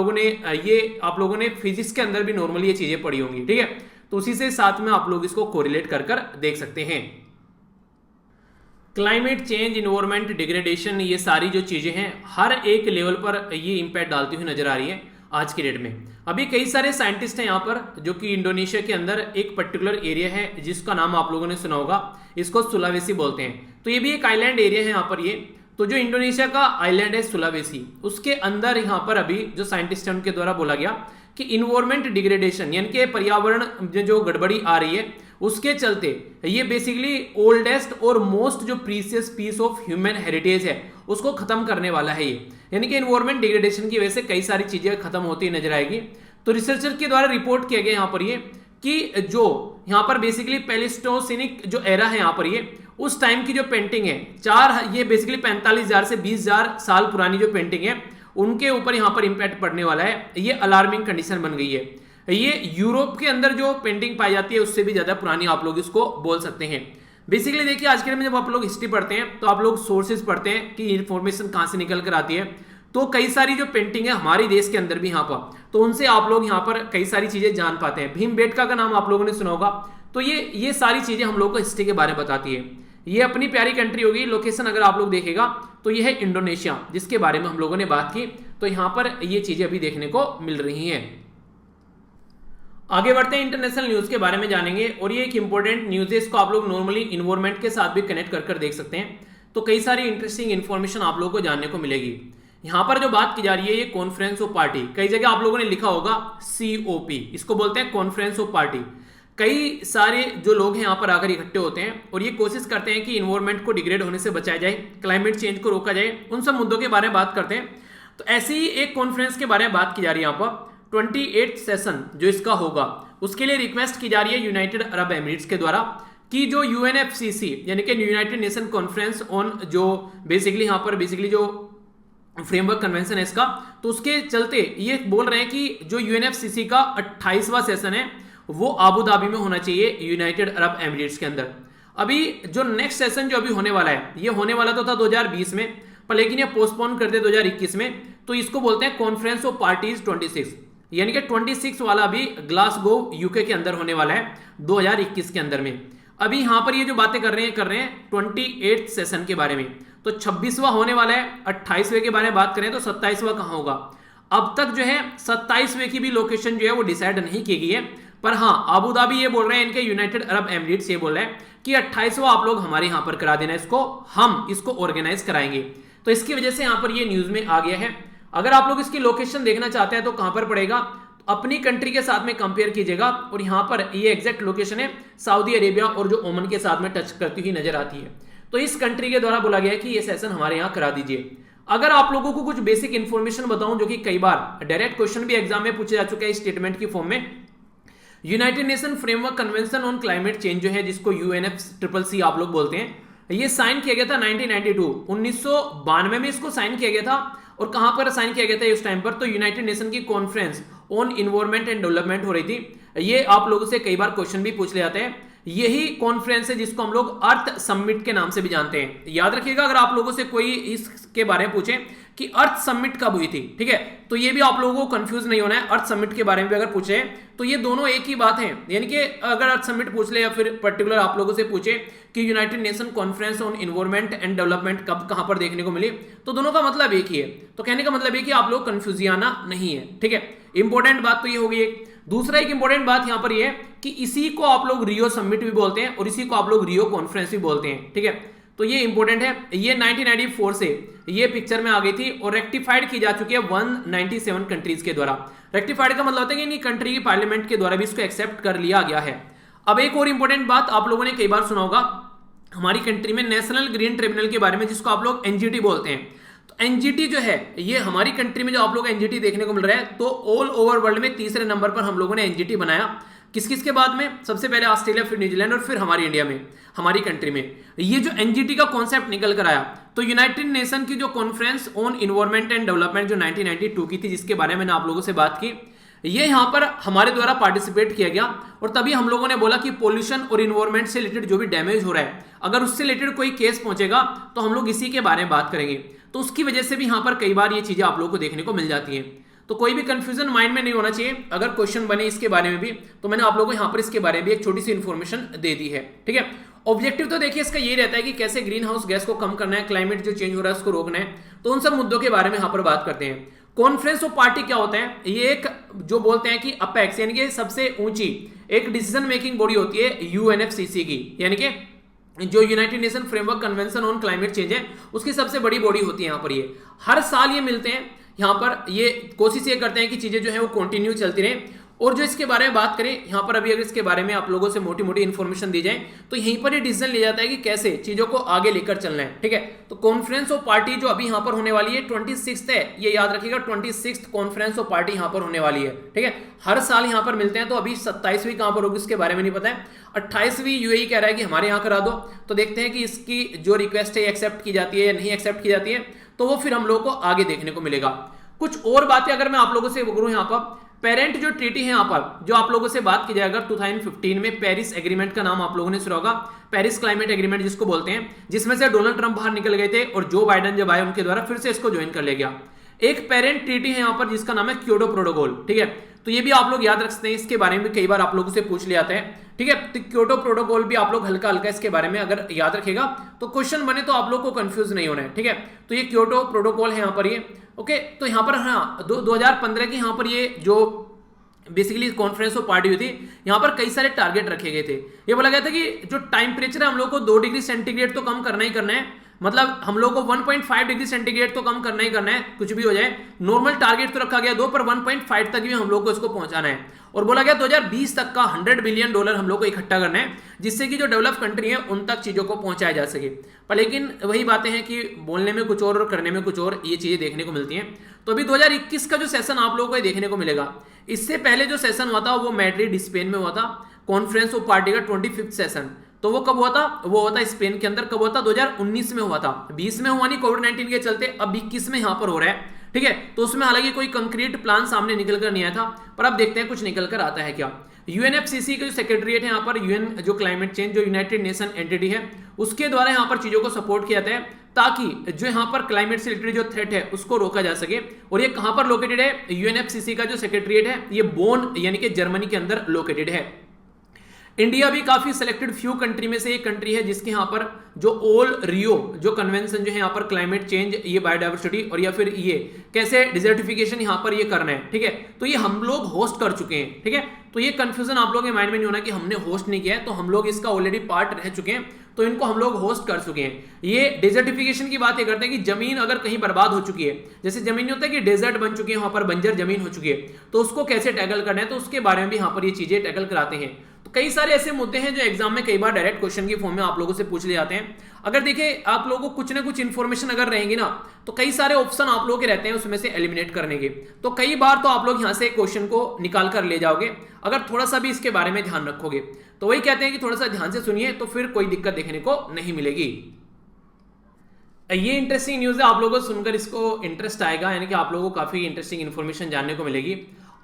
Speaker 1: लोगों ने फिजिक्स के अंदर भी नॉर्मली ये चीजें पढ़ी होंगी, ठीक है। तो उसी से साथ में आप लोग इसको कोरिलेट कर देख सकते हैं। क्लाइमेट चेंज, इन्वायरमेंट डिग्रेडेशन, ये सारी जो चीजें हैं हर एक लेवल पर ये इंपैक्ट डालती हुई नजर आ रही है आज की डेट में। अभी कई सारे साइंटिस्ट हैं यहाँ पर जो कि इंडोनेशिया के अंदर एक पर्टिकुलर एरिया है जिसका नाम आप लोगों ने सुना होगा, इसको सुलावेसी बोलते हैं। तो ये भी एक आइलैंड एरिया है यहाँ पर ये। तो जो इंडोनेशिया का आइलैंड है सुलावेसी, उसके अंदर यहाँ पर अभी जो साइंटिस्ट हैं उनके द्वारा बोला गया कि इन्वायरमेंट डिग्रेडेशन यानी कि पर्यावरण में जो गड़बड़ी आ रही है उसके चलते ये बेसिकली ओल्डेस्ट और मोस्ट जो precious piece of human heritage है उसको खत्म करने वाला है ये। यानी कि इन्वायरमेंट डिग्रेडेशन की वजह से कई सारी चीजें खत्म होती नजर आएगी। तो रिसर्चर के द्वारा रिपोर्ट किया गया यहाँ पर ये कि जो यहाँ पर बेसिकली पैलेस्टोसिनिक जो एरा है यहाँ पर ये उस टाइम की जो पेंटिंग है ये बेसिकली 45,000 से 20,000 साल पुरानी जो पेंटिंग है उनके ऊपर यहाँ पर इंपैक्ट पड़ने वाला है। ये अलार्मिंग कंडीशन बन गई है। ये यूरोप के अंदर जो पेंटिंग पाई जाती है उससे भी ज्यादा पुरानी आप लोग इसको बोल सकते हैं। बेसिकली देखिए आज के टाइम में जब आप लोग हिस्ट्री पढ़ते हैं तो आप लोग सोर्सेज पढ़ते हैं कि इंफॉर्मेशन कहां से निकल कर आती है। तो कई सारी जो पेंटिंग है हमारे देश के अंदर भी यहाँ पर, तो उनसे आप लोग यहाँ पर कई सारी चीजें जान पाते हैं। भीमबेटका का नाम आप लोगों ने सुना होगा। तो ये सारी चीजें हम लोग को हिस्ट्री के बारे में बताती है। ये अपनी प्यारी कंट्री होगी। लोकेशन अगर आप लोग देखेगा तो ये है इंडोनेशिया, जिसके बारे में हम लोगों ने बात की। तो यहाँ पर ये चीजें अभी देखने को मिल रही हैं। आगे बढ़ते हैं, इंटरनेशनल न्यूज के बारे में जानेंगे और ये एक इंपॉर्टेंट न्यूज है, इसको आप लोग नॉर्मली इन्वायरमेंट के साथ भी कनेक्ट कर देख सकते हैं। तो कई सारी इंटरेस्टिंग इन्फॉर्मेशन आप लोगों को जानने को मिलेगी। यहाँ पर जो बात की जा रही है ये कॉन्फ्रेंस ऑफ पार्टी, कई जगह आप लोगों ने लिखा होगा COP, इसको बोलते हैं कॉन्फ्रेंस ऑफ पार्टी। कई सारे जो लोग हैं यहाँ पर आकर इकट्ठे होते हैं और ये कोशिश करते हैं कि इन्वायरमेंट को डिग्रेड होने से बचाया जाए, क्लाइमेट चेंज को रोका जाए, उन सब मुद्दों के बारे में बात करते हैं। तो ऐसी ही एक कॉन्फ्रेंस के बारे में बात की जा रही है यहाँ पर 28th सेशन जो इसका होगा, उसके लिए रिक्वेस्ट की जा रही है यूनाइटेड अरब एमिरेट्स के द्वारा कि जो UNFCC यानी कि यूनाइटेड नेशन कॉन्फ्रेंस ऑन जो बेसिकली यहाँ पर जो फ्रेमवर्क कन्वेंशन है इसका, तो उसके चलते ये बोल रहे हैं कि जो UNFCC का 28वां सेशन है वो आबू धाबी में होना चाहिए, यूनाइटेड अरब एमिरेट्स के अंदर। अभी जो नेक्स्ट सेशन जो अभी होने वाला है, ये होने वाला तो था 2020 में, पर लेकिन ये पोस्टपोन कर दिया 2021 में। तो इसको बोलते हैं कॉन्फ्रेंस ऑफ पार्टीज 26, यानी कि 26 वाला अभी ग्लासगो यूके के अंदर होने वाला है 2021 के अंदर में। अभी यहां पर ये जो बातें कर रहे हैं 28th सेशन के बारे में। तो 26वां होने वाला है, 28वें के बारे में बात करें तो 27वां कहां होगा। अब तक जो है 27वें की भी लोकेशन जो है वो डिसाइड नहीं की गई है, पर हाँ आबू धाबी ये बोल रहे हैं, इनके यूनाइटेड अरब एमिरेट्स ये बोल रहे हैं कि 28वां आप लोग हमारे यहां पर करा देना, इसको हम इसको ऑर्गेनाइज कराएंगे। तो इसकी वजह से यहां पर ये न्यूज में आ गया है। अगर आप लोग इसकी लोकेशन देखना चाहते हैं तो कहां पर पड़ेगा, अपनी कंट्री के साथ में कंपेयर कीजिएगा, और यहां पर ये एग्जैक्ट लोकेशन है सऊदी अरेबिया और जो ओमन के साथ में टच करती हुई नजर आती है। तो इस कंट्री के द्वारा बोला गया है कि ये सेशन हमारे यहां करा दीजिए। अगर आप लोगों को कुछ बेसिक इंफॉर्मेशन बताऊं जो कि कई बार डायरेक्ट क्वेश्चन भी एग्जाम में पूछे जा चुके हैं स्टेटमेंट की फॉर्म में, United nation framework convention on climate change जो है, जिसको UNFCCC आप लोग बोलते हैं, ये साइन किया गया था 1992 में इसको साइन किया गया था। और कहां पर साइन किया गया था इस टाइम पर, तो यूनाइटेड नेशन की conference on environment and development हो रही थी। ये आप लोगों से कई बार क्वेश्चन भी पूछ ले जाते हैं। यही कॉन्फ्रेंस है जिसको हम लोग अर्थ समिट के नाम से भी जानते हैं। याद रखिएगा अगर आप लोगों से कोई इसके बारे में पूछे कि अर्थ समिट कब हुई थी, ठीक है, तो ये भी आप लोगों को कंफ्यूज नहीं होना है। अर्थ समिट के बारे में भी अगर पूछे तो ये दोनों एक ही बात है, यानी कि अगर अर्थ समिट पूछ ले या फिर पर्टिकुलर आप लोगों से पूछे कि United nation conference on environment and development कब कहां पर देखने को मिली, तो दोनों का मतलब एक ही है। तो कहने का मतलब है कि आप लोग कंफ्यूजियाना नहीं है, ठीक है। इंपॉर्टेंट बात तो ये होगी। एक दूसरा एक इंपॉर्टेंट बात यहां पर ये है कि इसी को आप लोग रियो समिट भी बोलते हैं और इसी को आप लोग रियो कॉन्फ्रेंस भी बोलते हैं, ठीक है। तो ये इंपॉर्टेंट है। ये 1994 से ये पिक्चर में आ गई थी और रेक्टिफाइड की जा चुकी है 197 कंट्रीज के द्वारा। रेक्टिफाइड का मतलब होता है कि इनकी कंट्री की पार्लियामेंट के द्वारा भी इसको एक्सेप्ट कर लिया गया है। अब एक और इंपॉर्टेंट बात आप लोगों ने कई बार सुना होगा, हमारी कंट्री में नेशनल ग्रीन ट्रिब्यूनल के बारे में, जिसको आप लोग NGT बोलते हैं। तो NGT जो है, ये हमारी कंट्री में जो आप लोग NGT देखने को मिल रहा है, तो ऑल ओवर वर्ल्ड में तीसरे नंबर पर हम लोगों ने NGT बनाया। किस किस के बाद में, सबसे पहले ऑस्ट्रेलिया, फिर न्यूजीलैंड और फिर हमारी इंडिया में, हमारी कंट्री में ये जो NGT का कॉन्सेप्ट निकल कर आया। तो यूनाइटेड नेशन की जो conference on environment and development जो 1992 की थी, जिसके बारे में मैंने आप लोगों से बात की, ये यहां पर हमारे द्वारा पार्टिसिपेट किया गया। और तभी हम लोगों ने बोला कि पोल्यूशन और इन्वायरमेंट से रिलेटेड जो भी डैमेज हो रहा है, अगर उससे रिलेटेड कोई केस पहुंचेगा तो हम लोग इसी के बारे में बात करेंगे। तो उसकी वजह से भी यहां पर कई बार ये चीजें आप लोगों को देखने को मिल जाती हैं। तो कोई भी कंफ्यूजन माइंड में नहीं होना चाहिए। अगर क्वेश्चन बने इसके बारे में भी, तो मैंने आप लोगों को यहां पर इसके बारे में भी एक छोटी सी इंफॉर्मेशन दे दी है, ठीक है। ऑब्जेक्टिव तो देखिए इसका ये रहता है कि कैसे ग्रीन हाउस गैस को कम करना है, क्लाइमेट जो चेंज हो रहा है उसको रोकना है। तो उन सब मुद्दों के बारे में यहां पर बात करते हैं। कॉन्फ्रेंस ऑफ पार्टी क्या होता है, ये एक जो बोलते हैं कि अपेक्स यानी कि सबसे ऊंची एक डिसीजन मेकिंग बॉडी होती है UNFCCC की, यानी कि जो United nation framework convention on climate change है उसकी सबसे बड़ी बॉडी होती है। यहाँ पर ये हर साल ये मिलते हैं, यहाँ पर ये कोशिश ये करते हैं कि चीजें जो है वो कंटिन्यू चलती रहे। और जो इसके बारे में बात करें यहाँ पर, अभी अगर इसके बारे में आप लोगों से मोटी मोटी इन्फॉर्मेशन दी जाए तो यहीं पर ये डिसीजन लिया जाता है कि कैसे चीजों को आगे लेकर चलना है, ठीक है। तो कॉन्फ्रेंस ऑफ पार्टी जो अभी यहाँ पर होने वाली है 26 है, ये याद रखिएगा 26 कॉन्फ्रेंस ऑफ पार्टी यहाँ पर होने वाली है, ठीक है। हर साल यहाँ पर मिलते हैं। तो अभी 27वीं कहाँ पर होगी उसके बारे में नहीं पता है। 28वीं UAE कह रहा है कि हमारे यहाँ करा दो। तो देखते हैं कि इसकी जो रिक्वेस्ट है एक्सेप्ट की जाती है या नहीं एक्सेप्ट की जाती है, तो वो फिर हम लोगों को आगे देखने को मिलेगा। कुछ और बातें अगर मैं आप लोगों से करूं, यहाँ पर पेरेंट जो ट्रीटी है यहाँ पर जो आप लोगों से बात की जाएगा 2015 में, पेरिस एग्रीमेंट का नाम आप लोगों ने सुना होगा, पेरिस क्लाइमेट एग्रीमेंट जिसको बोलते हैं, जिसमें से डोनाल्ड ट्रंप बाहर निकल गए थे और जो बाइडेन जब आए उनके द्वारा फिर से इसको ज्वाइन कर लिया गया। एक पेरेंट ट्रीटी है यहाँ पर जिसका नाम है क्योटो प्रोटोकॉल, ठीक है। तो ये भी आप लोग याद रख सकते हैं, इसके बारे में कई बार आप लोगों से पूछ लिया जाता है, ठीक है। तो क्योटो प्रोटोकॉल भी आप लोग हल्का हल्का इसके बारे में अगर याद रखेगा तो क्वेश्चन बने तो आप लोग को कंफ्यूज नहीं होना है, ठीक है। तो ये क्योटो प्रोटोकॉल है यहाँ पर ये, ओके। तो यहाँ पर हाँ 2015 की यहाँ पर ये जो बेसिकली कॉन्फ्रेंस ऑफ पार्टी हुई थी, यहाँ पर कई सारे टारगेट रखे गए थे। ये बोला गया था कि जो टेम्परेचर है हम लोग को 2 डिग्री सेंटीग्रेड तो कम करना ही करना है, मतलब हम लोग को 1.5 डिग्री सेंटीग्रेड तो कम करना ही करना है, कुछ भी हो जाए। नॉर्मल टारगेट तो रखा गया 2, पर 1.5 तक भी हम लोग को इसको पहुंचाना है। और बोला गया 2020 तक का $100 बिलियन हम लोग को इकट्ठा करना है, जिससे कि जो डेवलप कंट्री है उन तक चीजों को पहुंचाया जा सके। पर लेकिन वही बातें हैं कि बोलने में कुछ और करने में कुछ और, ये चीजें देखने को मिलती हैं। तो अभी 2021 का जो सेशन आप लोगों को देखने को मिलेगा, इससे पहले जो सेशन हुआ था वो मैड्रिड स्पेन में हुआ था, कॉन्फ्रेंस ऑफ पार्टी का 25th सेशन। तो वो कब हुआ था? वो हुआ था स्पेन के अंदर। कब हुआ था? 2019 में हुआ था। 20 में हुआ नहीं कोविड-19 के चलते, अब 21 में यहां पर हो रहा है, ठीक है। तो उसमें हालांकि कोई कंक्रीट प्लान सामने निकल कर नहीं आया था, पर अब देखते हैं कुछ निकल कर आता है क्या। यूएनएफसीसी का जो सेक्रेटरीट है यहाँ पर, यूएन जो क्लाइमेट चेंज जो यूनाइटेड नेशन एंटिटी है, उसके द्वारा यहाँ पर चीजों को सपोर्ट किया जाता है, ताकि जो यहाँ पर क्लाइमेट से रिलेटेड जो थ्रेट है उसको रोका जा सके। और ये कहां पर लोकेटेड है? यूएनएफसीसी का जो सेक्रेटरीट है ये बोन यानी कि जर्मनी के अंदर लोकेटेड है। इंडिया भी काफी सिलेक्टेड फ्यू कंट्री में से एक कंट्री है जिसके यहाँ पर जो ओल रियो जो कन्वेंशन जो है यहाँ पर क्लाइमेट चेंज, ये बायोडाइवर्सिटी और या फिर ये कैसे डिजर्टिफिकेशन यहाँ पर ये करना है, ठीक है। तो ये हम लोग होस्ट कर चुके हैं, ठीक है। तो ये कंफ्यूजन आप लोगों के माइंड में नहीं होना कि हमने होस्ट नहीं किया है, तो हम लोग इसका ऑलरेडी पार्ट रह चुके हैं, तो इनको हम लोग होस्ट कर चुके हैं। ये डिजर्टिफिकेशन की बात ये करते हैं कि जमीन अगर कहीं बर्बाद हो चुकी है, जैसे जमीन होता है कि डेजर्ट बन चुकी है, वहां पर बंजर जमीन हो चुकी है, तो उसको कैसे टैकल करना है, तो उसके बारे में भी यहाँ पर ये चीजें टैकल कराते हैं। तो कई सारे ऐसे मुद्दे हैं जो एग्जाम में कई बार डायरेक्ट क्वेश्चन की फॉर्म में आप लोगों से पूछ ले जाते हैं। अगर देखिए आप लोगों को कुछ ना कुछ इन्फॉर्मेशन अगर रहेंगी ना, तो कई सारे ऑप्शन आप लोगों के रहते हैं उसमें से एलिमिनेट करने के, तो कई बार तो आप लोग यहां से क्वेश्चन को निकाल कर ले जाओगे अगर थोड़ा सा भी इसके बारे में ध्यान रखोगे। तो वही कहते हैं कि थोड़ा सा ध्यान से सुनिए, तो फिर कोई दिक्कत देखने को नहीं मिलेगी। ये इंटरेस्टिंग न्यूज है, आप लोगों को सुनकर इसको इंटरेस्ट आएगा, यानी कि आप लोगों को काफी इंटरेस्टिंग इन्फॉर्मेशन जानने को मिलेगी।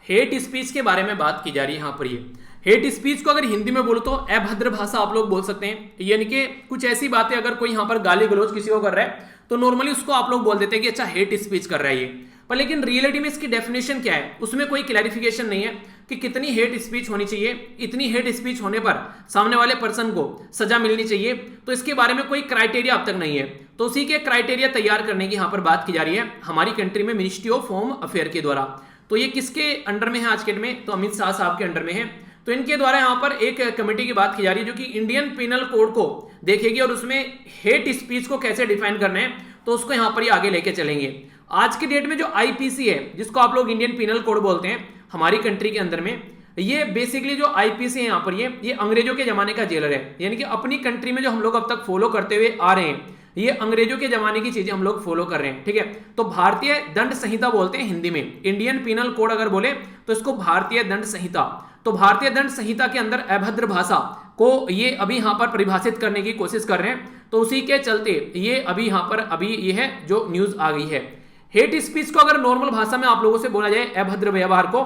Speaker 1: हेट स्पीच के बारे में बात की जा रही है यहाँ पर। ये हेट स्पीच को अगर हिंदी में बोलो तो अभद्र भाषा आप लोग बोल सकते हैं, यानी कि कुछ ऐसी बातें अगर कोई यहाँ पर गाली गलौज किसी को कर रहा है तो नॉर्मली उसको आप लोग बोल देते हैं कि अच्छा हेट स्पीच कर रहा है ये। पर लेकिन रियलिटी में इसकी डेफिनेशन क्या है, उसमें कोई क्लैरिफिकेशन नहीं है कि कितनी हेट स्पीच होनी चाहिए, इतनी हेट स्पीच होने पर सामने वाले पर्सन को सजा मिलनी चाहिए, तो इसके बारे में कोई क्राइटेरिया अब तक नहीं है। तो उसी के क्राइटेरिया तैयार करने की यहाँ पर बात की जा रही है हमारी कंट्री में मिनिस्ट्री ऑफ होम अफेयर के द्वारा। तो ये किसके अंडर में है आज के डेट में? तो अमित शाह साहब के अंडर में है। तो इनके द्वारा यहाँ पर एक कमेटी की बात की जा रही है जो कि इंडियन पिनल कोड को देखेगी और उसमें हेट स्पीच को कैसे डिफाइन करना है, तो उसको यहाँ पर ये आगे लेके चलेंगे। आज के डेट में जो आईपीसी है, जिसको आप लोग इंडियन पिनल कोड बोलते हैं हमारी कंट्री के अंदर में, ये बेसिकली जो आईपीसी है यहाँ पर ये अंग्रेजों के जमाने का जेलर है, यानी कि अपनी कंट्री में जो हम लोग अब तक फॉलो करते हुए आ रहे हैं, ये अंग्रेजों के जमाने की चीजें हम लोग फॉलो कर रहे हैं, ठीक है। तो भारतीय दंड संहिता बोलते हैं हिंदी में, इंडियन पिनल कोड अगर बोले तो इसको भारतीय दंड संहिता। तो भारतीय दंड संहिता के अंदर अभद्र भाषा को ये अभी यहाँ पर परिभाषित करने की कोशिश कर रहे हैं, तो उसी के चलते ये अभी यहाँ पर अभी ये है जो न्यूज आ गई है। हेट स्पीच को अगर नॉर्मल भाषा में आप लोगों से बोला जाए अभद्र व्यवहार को,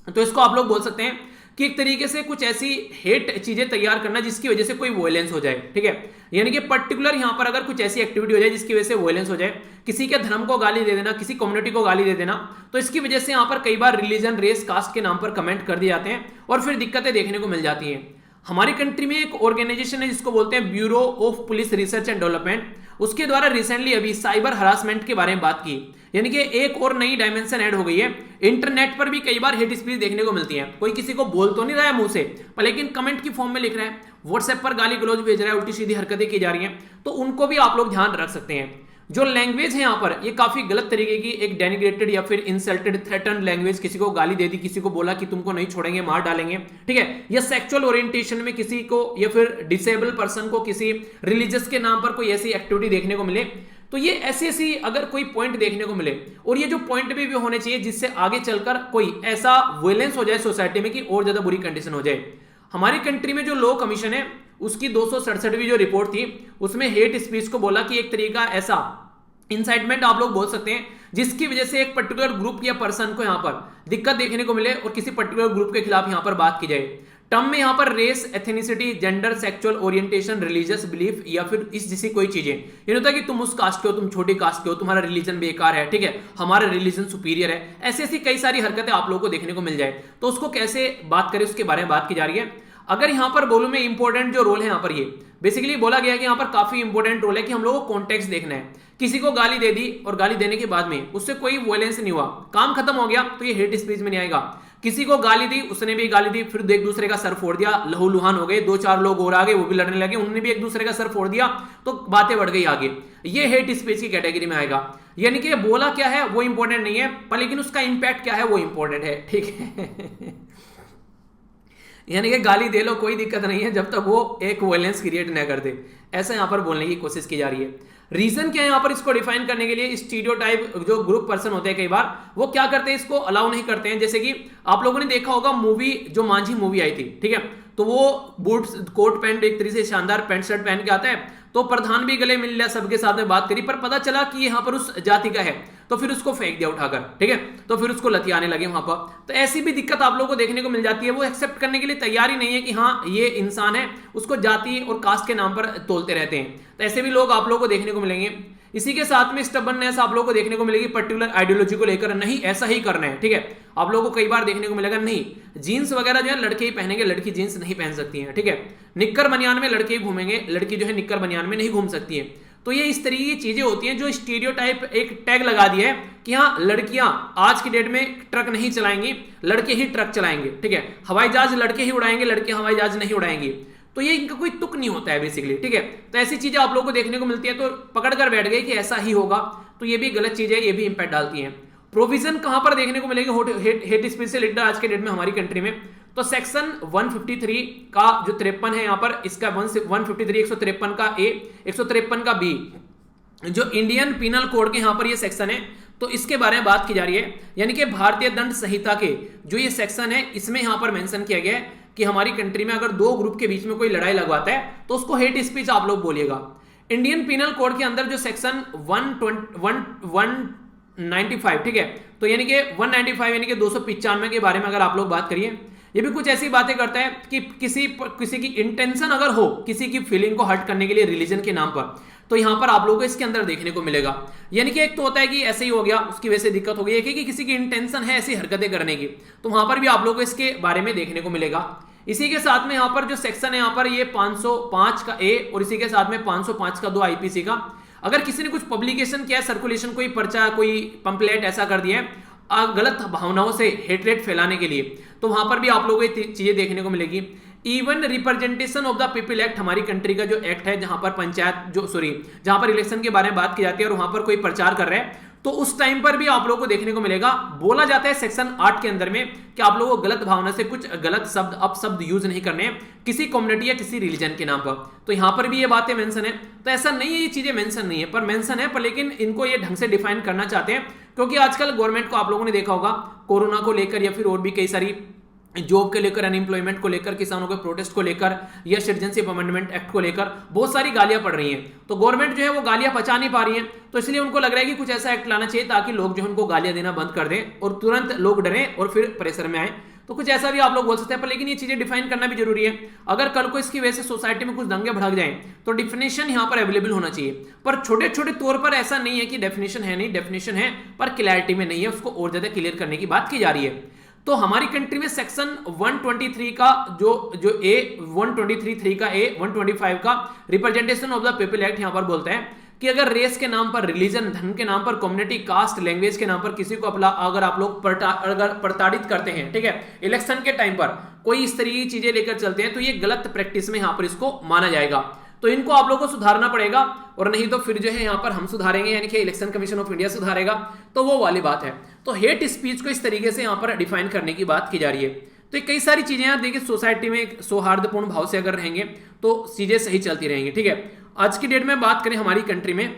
Speaker 1: तो इसको आप लोग बोल सकते हैं कि एक तरीके से कुछ ऐसी हेट चीजें तैयार करना जिसकी वजह से कोई वायलेंस हो जाए, ठीक है। यानी कि पर्टिकुलर यहां पर अगर कुछ ऐसी एक्टिविटी हो जाए जिसकी वजह से वायलेंस हो जाए, किसी के धर्म को गाली दे देना, किसी कम्युनिटी को गाली दे देना, तो इसकी वजह से यहां पर कई बार रिलीजन, रेस, कास्ट के नाम पर कमेंट कर दिए जाते हैं और फिर दिक्कतें देखने को मिल जाती हैं। हमारी कंट्री में एक ऑर्गेनाइजेशन है जिसको बोलते हैं bureau of police research and development, उसके द्वारा रिसेंटली अभी साइबर हरासमेंट के बारे में बात की, यानी कि एक और नई डायमेंशन ऐड हो गई है। इंटरनेट पर भी कई बार हेट स्पीच देखने को मिलती है, कोई किसी को बोल तो नहीं रहा है मुंह से, पर लेकिन कमेंट की फॉर्म में लिख रहा है, व्हाट्सएप पर गाली गलौज भेज रहा है, उल्टी सीधी हरकतें की जा रही हैं, तो उनको भी आप लोग ध्यान रख सकते हैं। जो लैंग्वेज है यहाँ पर ये काफी गलत तरीके की, एक डेनिग्रेटेड या फिर इंसल्टेड थ्रेटन लैंग्वेज, किसी को गाली दे दी, किसी को बोला कि तुमको नहीं छोड़ेंगे, मार डालेंगे, ठीक है, या सेक्सुअल ओरिएंटेशन में किसी को या फिर डिसेबल पर्सन को किसी रिलीजियस के नाम पर कोई ऐसी एक्टिविटी देखने को मिले, तो ये ऐसी अगर कोई पॉइंट देखने को मिले, और ये जो पॉइंट भी होने चाहिए जिससे आगे चलकर कोई ऐसा वायलेंस हो जाए सोसाइटी में कि और ज्यादा बुरी कंडीशन हो जाए। हमारी कंट्री में जो लॉ कमीशन है उसकी 267वीं जो रिपोर्ट थी उसमें हेट स्पीच को बोला कि एक तरीका ऐसा इंसाइटमेंट आप लोग बोल सकते हैं जिसकी वजह से एक पर्टिकुलर ग्रुप या पर्सन को यहां पर दिक्कत देखने को मिले और किसी पर्टिकुलर ग्रुप के खिलाफ यहां पर बात की जाए। टर्म में यहां पर race, ethnicity, gender, sexual orientation, religious belief या फिर इस जैसी कोई चीजें, ये होता है कि तुम उस कास्ट के हो, तुम छोटी कास्ट के हो, तुम्हारा रिलीजन बेकार है, ठीक है, हमारा रिलीजन सुपीरियर है, ऐसी कई सारी हरकतें आप लोगों को देखने को मिल जाए, तो उसको कैसे बात करें उसके बारे में बात की जा रही है। अगर यहां पर बोलूं मैं इंपॉर्टेंट जो रोल है यहां पर, ये बेसिकली बोला गया कि यहां पर काफी इंपॉर्टेंट रोल है कि हम लोगों को कॉन्टेक्स्ट देखना है। किसी को गाली दे दी और गाली देने के बाद में उससे कोई वायलेंस नहीं हुआ, काम खत्म हो गया, तो ये हेट स्पीच में नहीं आएगा। किसी को गाली दी, उसने भी गाली दी, फिर एक दूसरे का सर फोड़ दिया, लहूलुहान हो गए, दो चार लोग और आ गए, वो भी लड़ने लगे, उन्होंने भी एक दूसरे का सर फोड़ दिया, तो बातें बढ़ गई आगे। ये हेट स्पीच की कैटेगरी में आएगा। यानी कि बोला क्या है वो इंपॉर्टेंट नहीं है, पर लेकिन उसका इंपैक्ट क्या है वो इंपॉर्टेंट है, ठीक है। यानी कि गाली दे लो कोई दिक्कत नहीं है जब तक वो एक वायलेंस क्रिएट न कर दे, ऐसा यहां पर बोलने की कोशिश की जा रही है। रीजन क्या है यहां पर इसको डिफाइन करने के लिए, स्टीरियोटाइप जो ग्रुप पर्सन होते हैं कई बार वो क्या करते हैं, इसको अलाउ नहीं करते हैं। जैसे कि आप लोगों ने देखा होगा मूवी, जो मांझी मूवी आई थी, ठीक है, तो वो बूट्स कोट पैंट एक तरीके से शानदार पैंट शर्ट पहन के आता है, तो प्रधान भी गले मिल लिया, सबके साथ में बात करी, पर पता चला कि यहां पर उस जाति का है, तो फिर उसको फेंक दिया उठाकर, ठीक है, तो फिर उसको लतियाने लगे वहां पर। तो ऐसी भी दिक्कत आप लोगों को देखने को मिल जाती है, वो एक्सेप्ट करने के लिए तैयार ही नहीं है कि हाँ ये इंसान है, उसको जाति और कास्ट के नाम पर तोलते रहते हैं। तो ऐसे भी लोग आप लोगों को देखने को मिलेंगे। इसी के साथ में स्टबर्ननेस आप लोगों को देखने को मिलेगी, पर्टिकुलर आइडियोलॉजी को लेकर नहीं ऐसा ही करना है, ठीक है। आप लोगों को कई बार देखने को मिलेगा नहीं जीन्स वगैरह जो है लड़के ही पहनेंगे, लड़की जीन्स नहीं पहन सकती है, ठीक है। निक्कर बनियान में लड़के ही घूमेंगे, लड़की जो है निक्कर बनियान में नहीं घूम सकती है। तो ये इस तरीके की चीजें होती हैं जो स्टीरियोटाइप एक टैग लगा दिया है कि हाँ लड़कियां आज की डेट में ट्रक नहीं चलाएंगी, लड़के ही ट्रक चलाएंगे, ठीक है। हवाई जहाज लड़के ही उड़ाएंगे, लड़के हवाई जहाज नहीं उड़ाएंगे। तो ये इनका कोई तुक नहीं होता है बेसिकली, ठीक है। तो ऐसी चीजें आप लोगों को देखने को मिलती है, तो पकड़ कर बैठ गए कि ऐसा ही होगा, तो ये भी गलत चीज है, ये भी इंपैक्ट डालती है। प्रोविजन कहां पर देखने को मिलेंगे हेट स्पीच से रिलेटेड आज के डेट में हमारी कंट्री में, तो सेक्शन 153 का जो 53 है यहाँ पर, इसका 153 153 का ए, 153 का बी, जो इंडियन पिनल कोड के यहाँ पर ये सेक्शन है, तो इसके बारे में बात की जा रही है। यानी कि भारतीय दंड संहिता के जो ये सेक्शन है, इसमें यहाँ पर मेंशन किया गया है कि हमारी कंट्री में अगर दो ग्रुप के बीच में कोई लड़ाई लगवाता है तो उसको हेट स्पीच आप लोग बोलिएगा। इंडियन पिनल कोड के अंदर जो सेक्शन 195, ठीक है, तो यानी कि 195 यानी कि 295 के बारे में अगर आप लोग बात करिए, ये भी कुछ ऐसी बातें करता है कि किसी की इंटेंशन अगर हो किसी की फीलिंग को हर्ट करने के लिए रिलीजन के नाम पर, तो यहां पर आप लोगों को इसके अंदर देखने को मिलेगा। यानी कि एक तो होता है कि ऐसे ही हो गया, उसकी वजह से दिक्कत हो गई है कि किसी की इंटेंशन है ऐसी हरकतें करने की, तो वहां पर भी आप लोगों को इसके बारे में देखने को मिलेगा। इसी के साथ में यहां पर जो सेक्शन है यहाँ पर ये 505 का ए और इसी के साथ में 505 का 2 आईपीसी का, अगर किसी ने कुछ पब्लिकेशन किया, सर्कुलेशन, कोई पर्चा, कोई पंपलेट ऐसा कर दिया है गलत भावनाओं से हेटरेट फैलाने के लिए, तो वहां पर भी आप लोगों को चीजें देखने को मिलेगी। Even representation of the people act, हमारी कंट्री का जो एक्ट है जहां पर पंचायत जहां पर इलेक्शन के बारे में बात की जाती है और वहां पर कोई प्रचार कर रहा है, तो उस टाइम पर भी आप लोगों को देखने को मिलेगा, बोला जाता है सेक्शन 8 के अंदर में कि आप लोगों को गलत भावना से कुछ गलत शब्द अपशब्द यूज नहीं करने किसी कम्युनिटी या किसी रिलीजन के नाम पर। तो यहां पर भी ये बातें मेंशन है। तो ऐसा नहीं है ये चीजें मेंशन नहीं है, पर मेंशन है, पर लेकिन इनको ये ढंग से डिफाइन करना चाहते हैं, क्योंकि आजकल गवर्नमेंट को आप लोगों ने देखा होगा कोरोना को लेकर या फिर और भी कई सारी जॉब के लेकर, अनएम्प्लॉयमेंट को लेकर, किसानों के प्रोटेस्ट को लेकर या सिटीजनशिप अमेंडमेंट एक्ट को लेकर बहुत सारी गालियां पड़ रही हैं। तो गवर्नमेंट जो है वो गालियां पचा नहीं पा रही है, तो इसलिए उनको लग रहा है कि कुछ ऐसा एक्ट लाना चाहिए ताकि लोग जो है उनको गालियां देना बंद कर दें और तुरंत लोग डरें और फिर प्रेशर में आए। तो कुछ ऐसा भी आप लोग बोल सकते हैं, पर लेकिन ये चीजें डिफाइन करना भी जरूरी है। अगर कल को इसकी वजह से सोसाइटी में कुछ दंगे भड़क जाएं तो डिफिनेशन यहां पर अवेलेबल होना चाहिए, पर छोटे छोटे तौर पर ऐसा नहीं है कि डेफिनेशन है, नहीं डेफिनेशन है पर क्लैरिटी में नहीं है, उसको और ज्यादा क्लियर करने की बात की जा रही है। तो हमारी कंट्री में सेक्शन 123 का जो ए 123 का ए 125 का representation of the people act यहां पर बोलता है कि अगर रेस के नाम पर, रिलीजन, धर्म के नाम पर, कम्युनिटी, कास्ट, लैंग्वेज के नाम पर किसी को अगर आप लोग प्रताड़ित करते हैं, ठीक है, इलेक्शन के टाइम पर कोई इस तरीके की चीजें लेकर चलते हैं, तो ये गलत प्रैक्टिस में यहां पर इसको माना जाएगा। तो इनको आप लोगों को सुधारना पड़ेगा, और नहीं तो फिर जो है यहाँ पर हम सुधारेंगे, यानी कि इलेक्शन कमीशन ऑफ इंडिया सुधारेगा, तो वो वाली बात है। तो हेट स्पीच को इस तरीके से यहाँ पर डिफाइन करने की बात की जा रही है। तो कई सारी चीजें यार देखिए, सोसाइटी में एक सौहार्दपूर्ण भाव से अगर रहेंगे तो चीजें सही चलती रहेंगी, ठीक है। आज की डेट में बात करें हमारी कंट्री में,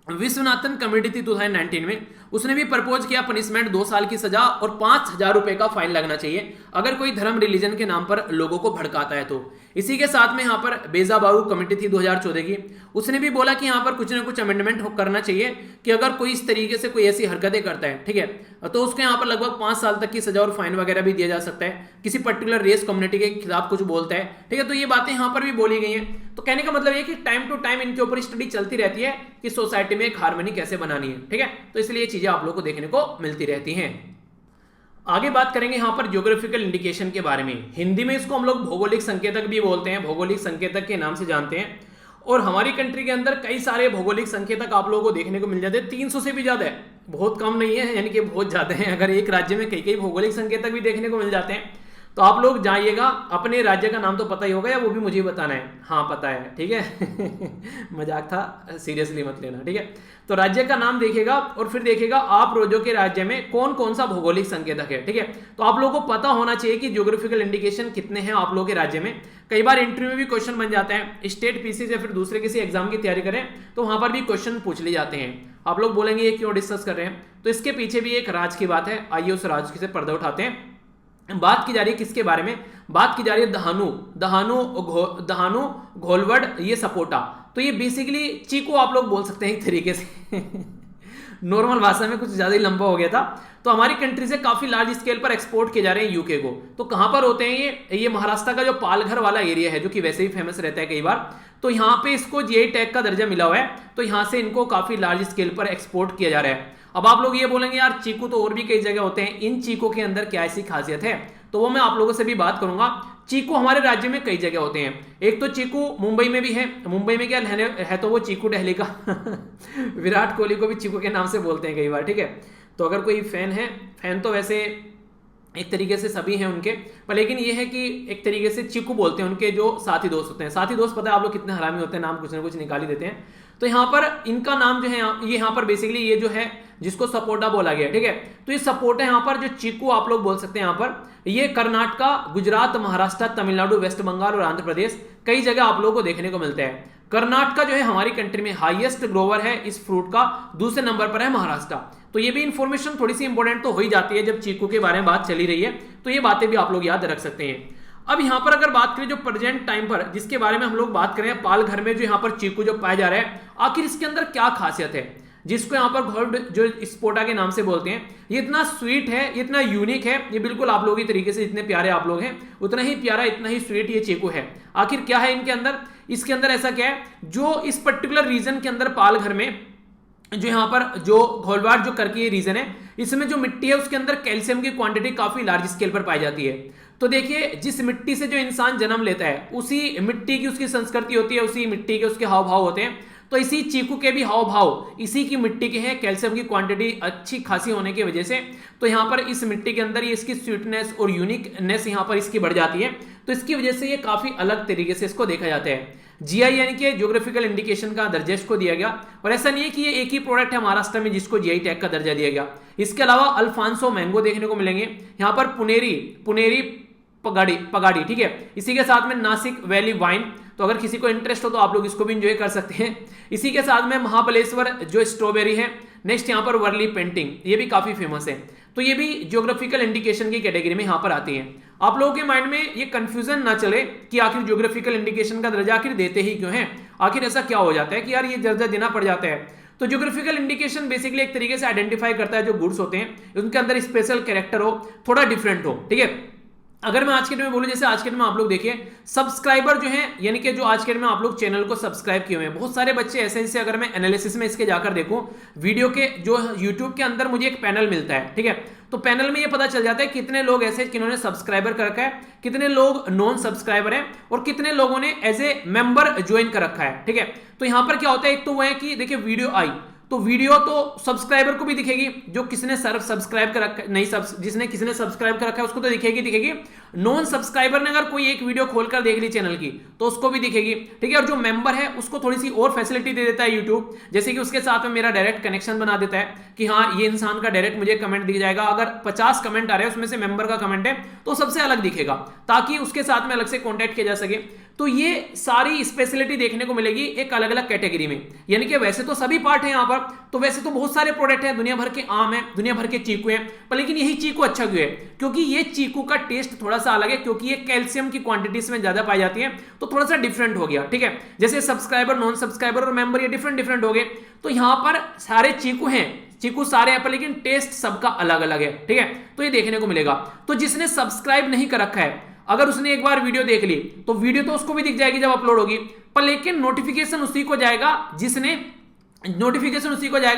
Speaker 1: विश्वनाथन कमेटी थी 2019 में, उसने भी प्रपोज किया पनिशमेंट 2 साल की सजा और 5,000 रुपए का फाइन लगना चाहिए अगर कोई धर्म, रिलीजन के नाम पर लोगों को भड़काता है तो। इसी के साथ में यहाँ पर बेजा बारू कमेटी थी 2014 की, उसने भी बोला कि यहाँ पर कुछ ना कुछ अमेंडमेंट करना चाहिए कि अगर कोई इस तरीके से कोई ऐसी हरकतें करता है, ठीक है, तो उसके यहाँ पर लगभग 5 साल तक की सजा और फाइन वगैरह भी दिया जा सकता है, किसी पर्टिकुलर रेस कम्युनिटी के खिलाफ कुछ बोलता है, ठीक है। तो ये बातें यहाँ पर भी बोली गई हैं। तो कहने का मतलब है कि टाइम टू टाइम इनके ऊपर स्टडी चलती रहती है कि सोसाइटी में एक हार्मनी कैसे बनानी है, ठीक है। तो इसलिए ये चीजें आप लोग को देखने को मिलती रहती हैं। आगे बात करेंगे यहाँ पर ज्योग्राफिकल इंडिकेशन के बारे में। हिंदी में इसको हम लोग भौगोलिक संकेतक भी बोलते हैं, भौगोलिक संकेतक के नाम से जानते हैं। और हमारी कंट्री के अंदर कई सारे भौगोलिक संकेतक आप लोगों को देखने को मिल जाते हैं, 300 से भी ज्यादा है बहुत कम नहीं है, यानी कि बहुत ज़्यादा है। अगर एक राज्य में कई कई भौगोलिक संकेतक भी देखने को मिल जाते हैं तो आप लोग जाइएगा। अपने राज्य का नाम तो पता ही होगा, या वो भी मुझे बताना है? हाँ पता है, ठीक है। मजाक था, सीरियसली मत लेना, ठीक है। तो राज्य का नाम देखिएगा और फिर देखिएगा आप रोजो के राज्य में कौन कौन सा भौगोलिक संकेतक है, ठीक है। तो आप लोगों को पता होना चाहिए कि ज्योग्राफिकल इंडिकेशन कितने हैं आप लोगों के राज्य में। कई बार इंटरव्यू में भी क्वेश्चन बन जाते हैं, स्टेट पीसी से फिर दूसरे किसी एग्जाम की तैयारी करें तो वहां पर भी क्वेश्चन पूछ लिए जाते हैं। आप लोग बोलेंगे ये क्यों डिस्कस कर रहे हैं, तो इसके पीछे भी एक राज की बात है। आइए उस राज से पर्दा उठाते हैं। बात की जा रही है किसके बारे में? बात की जा रही है दहानू, घोलवड, ये सपोटा। तो ये बेसिकली चीकू आप लोग बोल सकते हैं एक तरीके से। नॉर्मल भाषा में कुछ ज्यादा ही लंबा हो गया था। तो हमारी कंट्री से काफी लार्ज स्केल पर एक्सपोर्ट किए जा रहे हैं यूके को। तो कहां पर होते हैं ये महाराष्ट्र का जो पालघर वाला एरिया है, जो कि वैसे ही फेमस रहता है कई बार, तो यहाँ पे इसको जीआई टैग का दर्जा मिला हुआ है। तो यहाँ से इनको काफी लार्ज स्केल पर एक्सपोर्ट किया जा रहा है। अब आप लोग ये बोलेंगे यार चीकू तो और भी कई जगह होते हैं, इन चीकू के अंदर क्या ऐसी खासियत है? तो वो मैं आप लोगों से भी बात करूंगा। चीकू हमारे राज्य में कई जगह होते हैं। एक तो चीकू मुंबई में भी है। मुंबई में क्या है तो वो चीकू टहली का। विराट कोहली को भी चीकू के नाम से बोलते हैं कई बार, ठीक है। तो अगर कोई फैन है, फैन तो वैसे एक तरीके से सभी हैं उनके, पर लेकिन ये है कि एक तरीके से चीकू बोलते हैं उनके जो साथी दोस्त होते हैं। साथी दोस्त पता है आप लोग कितने हरामी होते हैं, नाम कुछ ना कुछ निकाल ही देते हैं। तो यहाँ पर इनका नाम जो है ये यहाँ पर बेसिकली ये जो है जिसको सपोटा बोला गया, ठीक है। तो ये सपोटा यहाँ पर जो चीकू आप लोग बोल सकते हैं, यहाँ पर ये कर्नाटका, गुजरात, महाराष्ट्र, तमिलनाडु, वेस्ट बंगाल और आंध्र प्रदेश कई जगह आप लोगों को देखने को मिलता है। कर्नाटका जो है हमारी कंट्री में हाईएस्ट ग्रोवर है इस फ्रूट का, दूसरे नंबर पर है महाराष्ट्र। तो ये भी इंफॉर्मेशन थोड़ी सी इंपॉर्टेंट तो हो ही जाती है जब चीकू के बारे में बात चली रही है, तो ये बातें भी आप लोग याद रख सकते हैं। अब यहाँ पर अगर बात करें जो प्रेजेंट टाइम पर जिसके बारे में हम लोग बात करें, पालघर में जो यहाँ पर चीकू जो पाया जा रहा है, आखिर इसके अंदर क्या खासियत है जिसको यहाँ पर घोल्ड जो स्पोटा के नाम से बोलते हैं? ये इतना स्वीट है, ये इतना यूनिक है, ये बिल्कुल आप लोगों की तरीके से जितने प्यारे आप लोग हैं उतना ही प्यारा, इतना ही स्वीट ये चीकू है। आखिर क्या है इनके अंदर? इसके अंदर ऐसा क्या है जो इस पर्टिकुलर रीजन के अंदर पालघर में जो यहाँ पर जो घोलवाड़ जो करके ये रीजन है, इसमें जो मिट्टी है उसके अंदर कैल्शियम की क्वांटिटी काफी लार्ज स्केल पर पाई जाती है। तो देखिए जिस मिट्टी से जो इंसान जन्म लेता है उसी मिट्टी की उसकी संस्कृति होती है, उसी मिट्टी के उसके हाव भाव होते हैं। तो इसी चीकू के भी हाव भाव इसी की मिट्टी के हैं, कैल्शियम की क्वांटिटी अच्छी खासी होने की वजह से। तो यहाँ पर इस मिट्टी के अंदर ये इसकी स्वीटनेस और यूनिकनेस यहाँ पर इसकी बढ़ जाती है। तो इसकी वजह से ये काफी अलग तरीके से इसको देखा जाता है। जीआई यानी कि ज्योग्राफिकल इंडिकेशन का दर्जा इसको दिया गया। और ऐसा नहीं है कि ये एक ही प्रोडक्ट है महाराष्ट्र में जिसको जीआई टैग का दर्जा दिया गया। इसके अलावा अल्फांसो मैंगो देखने को मिलेंगे यहाँ पर, पुनेरी पगाड़ी, ठीक है। इसी के साथ में नासिक वैली वाइन, तो अगर किसी को इंटरेस्ट हो तो आप लोग इसको भी एंजॉय कर सकते हैं। इसी के साथ में महाबलेश्वर जो स्ट्रॉबेरी है। नेक्स्ट यहाँ पर वर्ली पेंटिंग, ये भी काफी फेमस है। तो ये भी ज्योग्राफिकल इंडिकेशन की कैटेगरी में यहाँ पर आती है। आप लोगों के माइंड में ये कंफ्यूजन ना चले कि आखिर ज्योग्राफिकल इंडिकेशन का दर्जा आखिर देते ही क्यों है, आखिर ऐसा क्या हो जाता है कि यार ये दर्जा देना पड़ जाता है। तो ज्योग्राफिकल इंडिकेशन बेसिकली एक तरीके से आइडेंटिफाई करता है जो गुड्स होते हैं उनके अंदर स्पेशल कैरेक्टर हो, थोड़ा डिफरेंट हो, ठीक है। अगर मैं आज के डेट में बोलूं, जैसे आज के डेट में आप लोग देखिए सब्सक्राइबर जो हैं, यानी कि जो आज के डेट में आप लोग चैनल को सब्सक्राइब किए हुए हैं, बहुत सारे बच्चे ऐसे जैसे अगर मैं एनालिसिस में इसके जाकर देखूं वीडियो के जो यूट्यूब के अंदर मुझे एक पैनल मिलता है, ठीक है। तो पैनल में ये पता चल जाता है कितने लोग ऐसे जिन्होंने सब्सक्राइबर कर रखा है, कितने लोग नॉन सब्सक्राइबर हैं और कितने लोगों ने एज ए मेंबर ज्वाइन कर रखा है, ठीक है। तो यहां पर क्या होता है, एक तो वो है कि देखिए वीडियो आई तो वीडियो तो सब्सक्राइबर को भी दिखेगी, जो किसने सब्सक्राइब कर रखा नहीं जिसने किसने सब्सक्राइब कर रखा है उसको तो दिखेगी। नॉन सब्सक्राइबर ने अगर कोई एक वीडियो खोलकर देख ली चैनल की तो उसको भी दिखेगी, ठीक है। और जो मेंबर है उसको थोड़ी सी और फैसिलिटी दे देता है यूट्यूब, जैसे कि उसके साथ में मेरा डायरेक्ट कनेक्शन बना देता है कि हाँ ये इंसान का डायरेक्ट मुझे कमेंट दिख जाएगा। अगर 50 कमेंट आ रहे हैं उसमें से मेंबर का कमेंट है तो सबसे अलग दिखेगा, ताकि उसके साथ में अलग से कॉन्टेक्ट किया जा सके। तो ये सारी स्पेशलिटी देखने को मिलेगी एक अलग अलग कैटेगरी में, यानी कि वैसे तो सभी पार्ट है यहाँ पर, तो वैसे तो बहुत सारे प्रोडक्ट हैं, दुनिया भर के आम है, दुनिया भर के चीकू हैं, पर लेकिन यही चीकू अच्छा क्यों है? क्योंकि ये चीकू का टेस्ट थोड़ा सा अलग है, क्योंकि ये कैल्शियम की क्वांटिटीज में ज्यादा पाई जाती है, तो थोड़ा सा डिफरेंट हो गया, ठीक है। जैसे सब्सक्राइबर, नॉन सब्सक्राइबर और मेंबर ये डिफरेंट हो गए। तो यहाँ पर सारे चीकू हैं, चीकू सारे हैं, पर लेकिन टेस्ट सबका अलग अलग है, ठीक है। तो ये देखने को मिलेगा। तो जिसने सब्सक्राइब नहीं कर रखा है, अगर उसने एक बार वीडियो देख ली तो वीडियो तो उसको भी दिख जाएगी जब अपलोड होगी, पर लेकिन नोटिफिकेशन उसी को जाएगा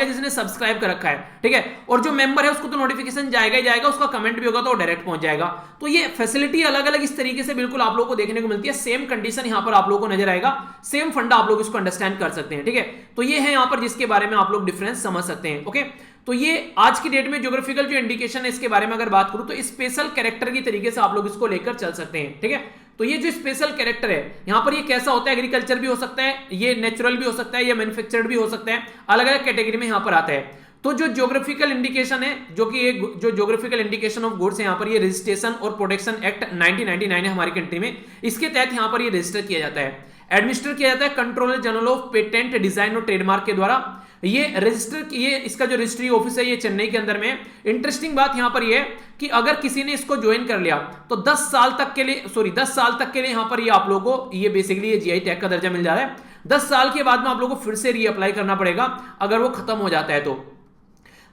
Speaker 1: जिसने सब्सक्राइब कर रखा है, ठीक है। और जो मेंबर है उसको तो नोटिफिकेशन जाएगा ही जाएगा, उसका कमेंट भी होगा तो डायरेक्ट पहुंच जाएगा। तो ये फैसिलिटी अलग अलग इस तरीके से बिल्कुल आप लोगों को देखने को मिलती है। सेम कंडीशन यहां पर आप लोगों को नजर आएगा, सेम फंडा आप लोग इसको अंडरस्टैंड कर सकते हैं, ठीक है। तो ये है यहां पर जिसके बारे में आप लोग डिफरेंस समझ सकते हैं, ओके। तो ये आज की डेट में ज्योग्राफिकल जो इंडिकेशन है इसके बारे में अगर बात करूं तो स्पेशल कैरेक्टर की तरीके से आप लोग इसको लेकर चल सकते हैं, ठीक है। तो ये जो स्पेशल कैरेक्टर है यहां पर ये कैसा होता है, एग्रीकल्चर भी हो सकता है, ये नेचुरल भी हो सकता है, ये मैन्युफैक्चर्ड भी हो सकता है, अलग अलग कैटेगरी में यहां पर आता है। तो जो ज्योग्राफिकल इंडिकेशन है, जो कि एक जो ज्योग्राफिकल इंडिकेशन ऑफ गुड्स है, यहां पर ये रजिस्ट्रेशन और प्रोटेक्शन एक्ट 1999 है हमारी कंट्री में, इसके तहत यहां पर ये रजिस्टर किया जाता है, एडमिनिस्टर किया जाता है controller general of patent design और ट्रेडमार्क के द्वारा। ये रजिस्टर, ये इसका जो रजिस्ट्री ऑफिस है ये चेन्नई के अंदर में है। इंटरेस्टिंग बात यहां पर ये है कि अगर किसी ने इसको ज्वाइन कर लिया तो 10 साल तक के लिए यहां पर ये आप लोगों को ये बेसिकली ये जीआई टैग का दर्जा मिल जा रहा है। 10 साल के बाद में आप लोगों को फिर से रीअप्लाई करना पड़ेगा अगर वो खत्म हो जाता है। तो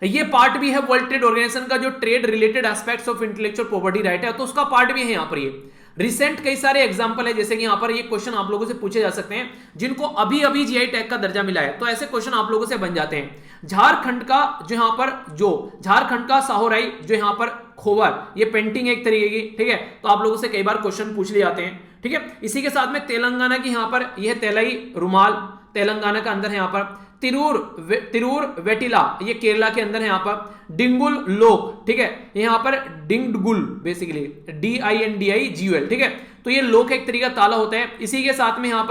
Speaker 1: ये पार्ट भी है वर्ल्ड ट्रेड ऑर्गेनाइजेशन का, जो trade related aspects of intellectual property right है, तो उसका पार्ट भी है यहां पर। ये रिसेंट कई सारे एग्जांपल है, जैसे कि यहां पर ये क्वेश्चन आप लोगों से पूछे जा सकते हैं जिनको अभी अभी जीआई टैग का दर्जा मिला है, तो ऐसे क्वेश्चन आप लोगों से बन जाते हैं। झारखंड का साहोराई जो यहां पर खोवर, ये पेंटिंग है एक तरीके की, ठीक है, तो आप लोगों से कई बार क्वेश्चन पूछ लिए जाते हैं, ठीक है। इसी के साथ में तेलंगाना की यहां पर यह तेलाई रुमाल तेलंगाना का अंदर है, यहां पर तिरूर वेटिला ये केरला के अंदर है, यहां पर डिंगुल लोक, ठीक है, यहां पर डिंगडुल बेसिकली DINDIGUL, ठीक है। तो ये लोक एक तरीका ताला होता है। इसी के साथ में यहां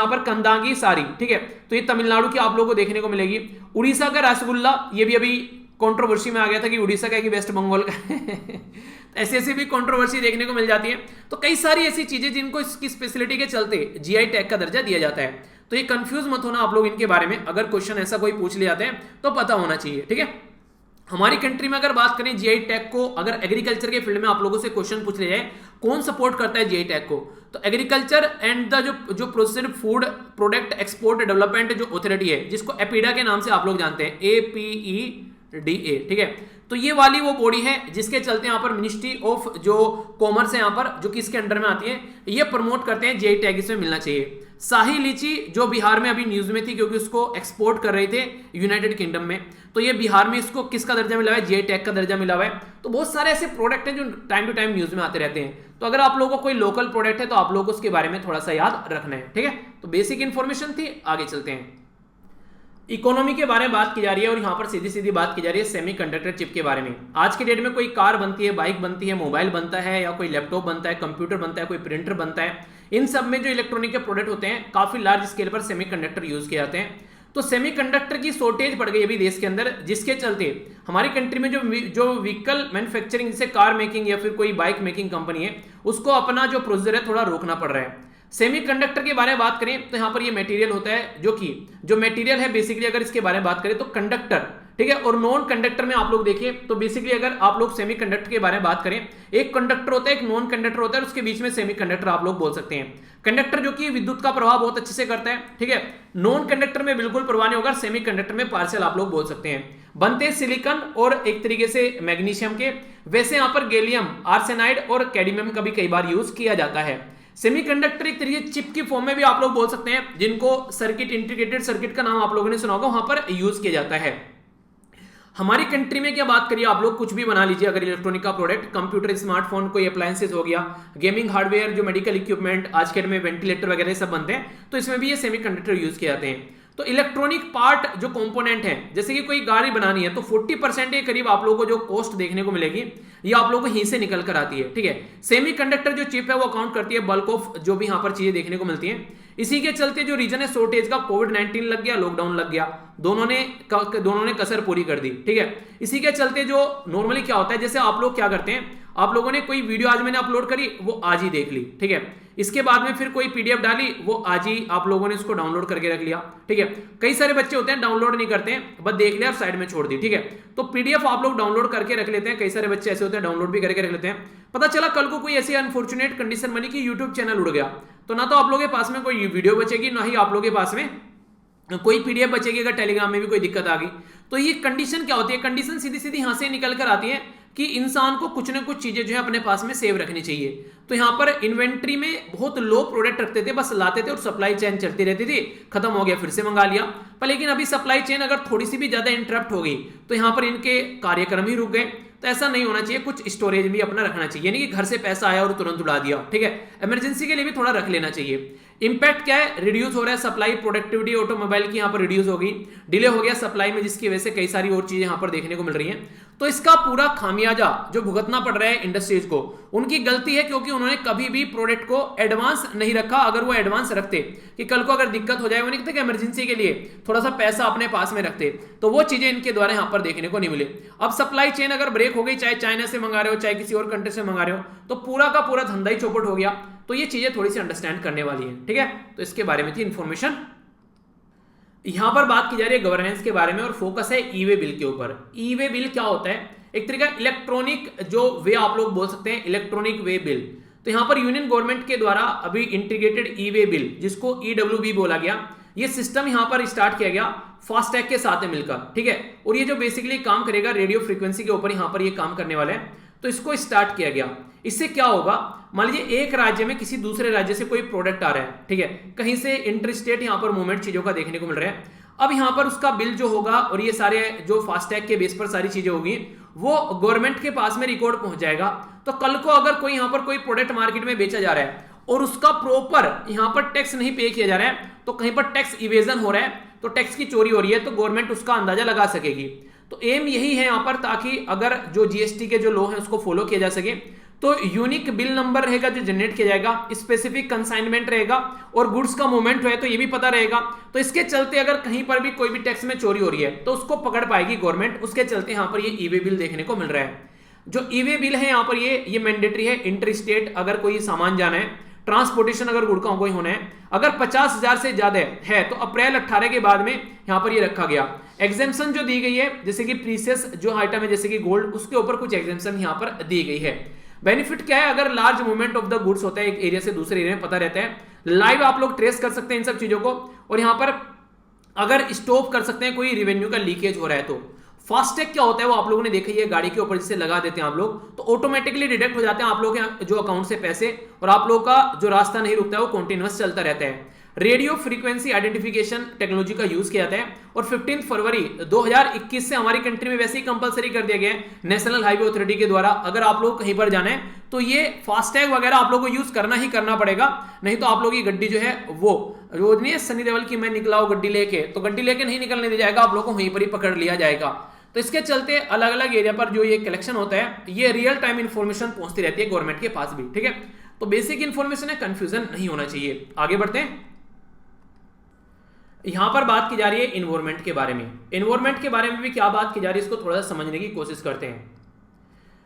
Speaker 1: पर कंदांगी सारी, ठीक है, तो ये तमिलनाडु की आप लोगों को देखने को मिलेगी। उड़ीसा का रसगुल्ला, ये भी अभी कंट्रोवर्सी में आ गया था कि उड़ीसा का है कि वेस्ट बंगाल का ऐसे भी कंट्रोवर्सी देखने को मिल जाती है। तो कई सारी ऐसी चीजें जिनको इसकी स्पेशलिटी के चलते जीआई टैग का दर्जा दिया जाता है। तो ये कंफ्यूज मत होना आप लोग इनके बारे में, अगर क्वेश्चन ऐसा कोई पूछ ले जाते हैं तो पता होना चाहिए, ठीक है। हमारी कंट्री में अगर बात करें जीआई टैग को, अगर एग्रीकल्चर के फील्ड में आप लोगों से क्वेश्चन पूछ ले जाए कौन सपोर्ट करता है जीआई टैग को, तो एग्रीकल्चर एंड द जो processed food product export development जो अथॉरिटी है, जिसको एपीडा के नाम से आप लोग जानते हैं, APEDA, ठीक है। तो ये वाली वो बॉडी है जिसके चलते यहाँ पर मिनिस्ट्री ऑफ जो कॉमर्स है यहाँ पर, जो किसके अंडर में आती है, ये प्रमोट करते हैं जीआई टैग इसमें मिलना चाहिए। शाही लीची जो बिहार में अभी न्यूज में थी क्योंकि उसको एक्सपोर्ट कर रहे थे यूनाइटेड किंगडम में, तो ये बिहार में इसको किसका दर्जा मिला है, जीआई टैग का दर्जा मिला हुआ है। तो बहुत सारे ऐसे प्रोडक्ट हैं जो टाइम टू टाइम न्यूज में आते रहते हैं। तो अगर आप लोगों को कोई लोकल प्रोडक्ट है तो आप लोगों को उसके बारे में थोड़ा सा याद रखना है, ठीक है। तो बेसिक इंफॉर्मेशन थी, आगे चलते हैं। इकोनॉमी के बारे में बात की जा रही है और यहाँ पर सीधी सीधी बात की जा रही है सेमीकंडक्टर चिप के बारे में। आज के डेट में कोई कार बनती है, बाइक बनती है, मोबाइल बनता है, या कोई लैपटॉप बनता है, कंप्यूटर बनता है, कोई प्रिंटर बनता है, इन सब में जो इलेक्ट्रॉनिक के प्रोडक्ट होते हैं काफी लार्ज स्केल पर सेमीकंडक्टर यूज किए जाते हैं। तो सेमीकंडक्टर की शॉर्टेज पड़ गई अभी देश के अंदर, जिसके चलते हमारी कंट्री में जो व्हीकल मैन्युफैक्चरिंग जैसे कार मेकिंग या फिर कोई बाइक मेकिंग कंपनी है, उसको अपना जो प्रोसीजर है थोड़ा रोकना पड़ रहा है। सेमीकंडक्टर के बारे में बात करें तो यहाँ पर ये मटेरियल होता है जो मटेरियल है बेसिकली, अगर इसके बारे में बात करें तो कंडक्टर, ठीक है, और नॉन कंडक्टर में आप लोग देखिए तो बेसिकली अगर आप लोग सेमीकंडक्टर के बारे में बात करें, एक कंडक्टर होता है, एक नॉन कंडक्टर होता है, उसके बीच में सेमीकंडक्टर आप लोग बोल सकते हैं। कंडक्टर जो कि विद्युत का प्रवाह बहुत अच्छे से करता है, ठीक है, नॉन कंडक्टर में बिल्कुल प्रवाह नहीं होगा, सेमीकंडक्टर में पार्शियल आप लोग बोल सकते हैं। बनते हैं सिलिकॉन और एक तरीके से मैग्नीशियम के, वैसे यहाँ पर गैलियम आर्सेनाइड और कैडमियम का भी कई बार यूज किया जाता है। सेमीकंडक्टर एक तरीके चिप की फॉर्म में भी आप लोग बोल सकते हैं, जिनको सर्किट इंटीग्रेटेड सर्किट का नाम आप लोगों ने सुना होगा, वहां पर यूज किया जाता है। हमारी कंट्री में क्या बात करिए, आप लोग कुछ भी बना लीजिए, अगर इलेक्ट्रॉनिक का प्रोडक्ट, कंप्यूटर, स्मार्टफोन, कोई अप्लायंसेस हो गया, गेमिंग हार्डवेयर, जो मेडिकल इक्विपमेंट आज के डेट में वेंटिलेटर वगैरह सब बनते हैं, तो इसमें भी ये सेमीकंडक्टर यूज किए जाते हैं। तो इलेक्ट्रॉनिक पार्ट जो कंपोनेंट है, जैसे कि कोई गाड़ी बनानी है तो 40% के करीब आप लोगों को जो कॉस्ट देखने को मिलेगी ये आप लोगों को यहीं से निकल कर आती है, ठीक है। सेमीकंडक्टर जो चिप है वो अकाउंट करती है बल्क ऑफ जो भी यहाँ पर चीजें देखने को मिलती हैं। इसी के चलते जो रीजन है शॉर्टेज का, कोविड-19 लग गया, लॉकडाउन लग गया, दोनों ने कसर पूरी कर दी, ठीक है। इसी के चलते जो नॉर्मली क्या होता है, जैसे आप लोग क्या करते हैं, आप लोगों ने कोई वीडियो आज मैंने अपलोड करी वो आज ही देख ली, ठीक है, इसके बाद में फिर कोई पीडीएफ डाली वो आज ही आप लोगों ने उसको डाउनलोड करके रख लिया, ठीक है। कई सारे बच्चे होते हैं डाउनलोड नहीं करते हैं, बस देख लिया और साइड में छोड़ दी, ठीक है। तो पीडीएफ आप लोग डाउनलोड करके रख लेते हैं, कई सारे बच्चे ऐसे होते हैं डाउनलोड भी करके रख लेते हैं। पता चला कल को कोई ऐसी अनफॉर्चुनेट कंडीशन बनी कि यूट्यूब चैनल उड़ गया, तो ना तो आप लोगों के पास में कोई वीडियो बचेगी, ना ही आप लोगों के पास में कोई पीडीएफ बचेगी, अगर टेलीग्राम में भी कोई दिक्कत आ गई। तो ये कंडीशन क्या होती है, कंडीशन सीधी सीधी यहां से निकल कर आती है कि इंसान को कुछ ना कुछ चीजें जो है अपने पास में सेव रखनी चाहिए। तो यहाँ पर इन्वेंट्री में बहुत लो प्रोडक्ट रखते थे, बस लाते थे और सप्लाई चेन चलती रहती थी, खत्म हो गया फिर से मंगा लिया। पर लेकिन अभी सप्लाई चेन अगर थोड़ी सी भी ज्यादा इंटरप्ट हो गई तो यहाँ पर इनके कार्यक्रम ही रुक गए। तो ऐसा नहीं होना चाहिए, कुछ स्टोरेज भी अपना रखना चाहिए, यानी कि घर से पैसा आया और तुरंत उड़ा दिया, ठीक है, इमरजेंसी के लिए भी थोड़ा रख लेना चाहिए। इंपैक्ट क्या है, रिड्यूस हो रहा है सप्लाई, प्रोडक्टिविटी ऑटोमोबाइल की यहाँ पर रिड्यूस होगी, डिले हो गया सप्लाई में, जिसकी वजह से कई सारी और चीजें यहाँ पर देखने को मिल रही हैं। तो इसका पूरा खामियाजा जो भुगतना पड़ रहा है इंडस्ट्रीज को, उनकी गलती है, क्योंकि उन्होंने कभी भी प्रोडक्ट को एडवांस नहीं रखा। अगर वो एडवांस रखते कि कल को अगर दिक्कत हो जाए, वो नहीं कहते कि इमरजेंसी के लिए थोड़ा सा पैसा अपने पास में रखते, तो वो चीजें इनके द्वारा यहाँ पर देखने को नहीं मिले। अब सप्लाई चेन अगर ब्रेक हो गई, चाहे चाइना से मंगा रहे हो चाहे किसी और कंट्री से मंगा रहे हो, तो पूरा का पूरा धंधा ही चौपट हो गया। तो ये चीजें थोड़ी सी अंडरस्टैंड करने वाली है, ठीक है। तो इसके बारे में थी इंफॉर्मेशन। यहां पर बात की जा रही है गवर्नेंस के बारे में और फोकस है ई वे बिल के ऊपर। ई वे बिल क्या होता है, एक तरीका इलेक्ट्रॉनिक जो वे आप लोग बोल सकते हैं, इलेक्ट्रॉनिक वे बिल। तो यहां पर यूनियन गवर्नमेंट के द्वारा अभी इंटीग्रेटेड ई वे बिल, जिसको ईडब्ल्यूबी बोला गया, ये सिस्टम यहां पर स्टार्ट किया गया फास्टैग के साथ में मिलकर, ठीक है। और ये जो बेसिकली काम करेगा रेडियो फ्रीक्वेंसी के ऊपर, यहां पर ये काम करने वाला है। तो इसको स्टार्ट किया गया। इससे क्या होगा, मान लीजिए एक राज्य में किसी दूसरे राज्य से कोई प्रोडक्ट आ रहा है, ठीक है, कहीं से इंटर स्टेट यहां पर मूवमेंट चीजों का देखने को मिल रहा है। अब यहां पर उसका बिल जो होगा और ये सारे जो फास्टैग के बेस पर सारी चीजें होगी, वो गवर्नमेंट के पास में रिकॉर्ड पहुंच जाएगा। तो कल को अगर कोई यहां पर कोई प्रोडक्ट मार्केट में बेचा जा रहा है और उसका प्रॉपर यहां पर टैक्स नहीं पे किया जा रहा है, तो कहीं पर टैक्स इवेजन हो रहा है, तो टैक्स की चोरी हो रही है, तो गवर्नमेंट उसका अंदाजा लगा सकेगी। तो एम यही है यहां पर, ताकि अगर जो जीएसटी के जो लॉ है उसको फॉलो किया जा सके, तो यूनिक बिल नंबर रहेगा जो जनरेट किया जाएगा, स्पेसिफिक कंसाइनमेंट रहेगा और गुड्स का मूवमेंट है तो ये भी पता रहेगा। तो इसके चलते अगर कहीं पर भी कोई भी टैक्स में चोरी हो रही है तो उसको पकड़ पाएगी गवर्नमेंट। उसके चलते यहां पर ये ई वे बिल देखने को मिल रहा है। जो ई वे बिल है यहां पर ये मैंडेटरी है, इंटर स्टेट अगर कोई सामान जाना है, ट्रांसपोर्टेशन अगर गुड़ का कोई होना है, अगर 50,000 से ज्यादा है तो अप्रैल 18 के बाद में यहां पर ये रखा गया। एग्जेम्पशन जो दी गई है, जैसे कि प्रीसियस जो आइटम है जैसे कि गोल्ड, उसके ऊपर कुछ एग्जेम्पशन यहां पर दी गई है। बेनिफिट क्या है, अगर large movement of the goods होता है एक एरिया से दूसरे एरिया में, पता रहता है, लाइव आप लोग ट्रेस कर सकते हैं इन सब चीजों को, और यहां पर अगर स्टॉप कर सकते हैं कोई रिवेन्यू का लीकेज हो रहा है। तो फास्टैग क्या होता है वो आप लोगों ने देखा ही है, गाड़ी के ऊपर जिसे लगा देते हैं आप लोग, तो ऑटोमेटिकली डिडक्ट हो जाते हैं आप लोग के जो अकाउंट से पैसे, और आप लोग का जो रास्ता नहीं रुकता है वो कंटिन्यूअस चलता रहता है। रेडियो फ्रीक्वेंसी आइडेंटिफिकेशन टेक्नोलॉजी का यूज किया जाता है, और 15 फरवरी 2021 से हमारी कंट्री में वैसे ही कंपलसरी कर दिया गया है नेशनल हाईवे अथॉरिटी के द्वारा। अगर आप लोग कहीं पर जाना है तो ये फास्टैग वगैरह आप लोग को यूज करना ही करना पड़ेगा, नहीं तो आप लोग की गड्डी जो है वो रोज नहीं है सनी देओल की मैं निकला हूं गड्डी लेके, तो गड्डी लेके नहीं निकलने दिया जाएगा, आप लोग को वहीं पर ही पकड़ लिया जाएगा। तो इसके चलते अलग अलग एरिया पर जो ये कलेक्शन होता है, ये रियल टाइम इंफॉर्मेशन पहुंचती रहती है गवर्नमेंट के पास भी, ठीक है। तो बेसिक इंफॉर्मेशन है, कंफ्यूजन नहीं होना चाहिए। आगे बढ़ते हैं। यहां पर बात की जा रही है इन्वायरमेंट के बारे में। इन्वायरमेंट के बारे में भी क्या बात की जा रही है, इसको थोड़ा सा समझने की कोशिश करते हैं।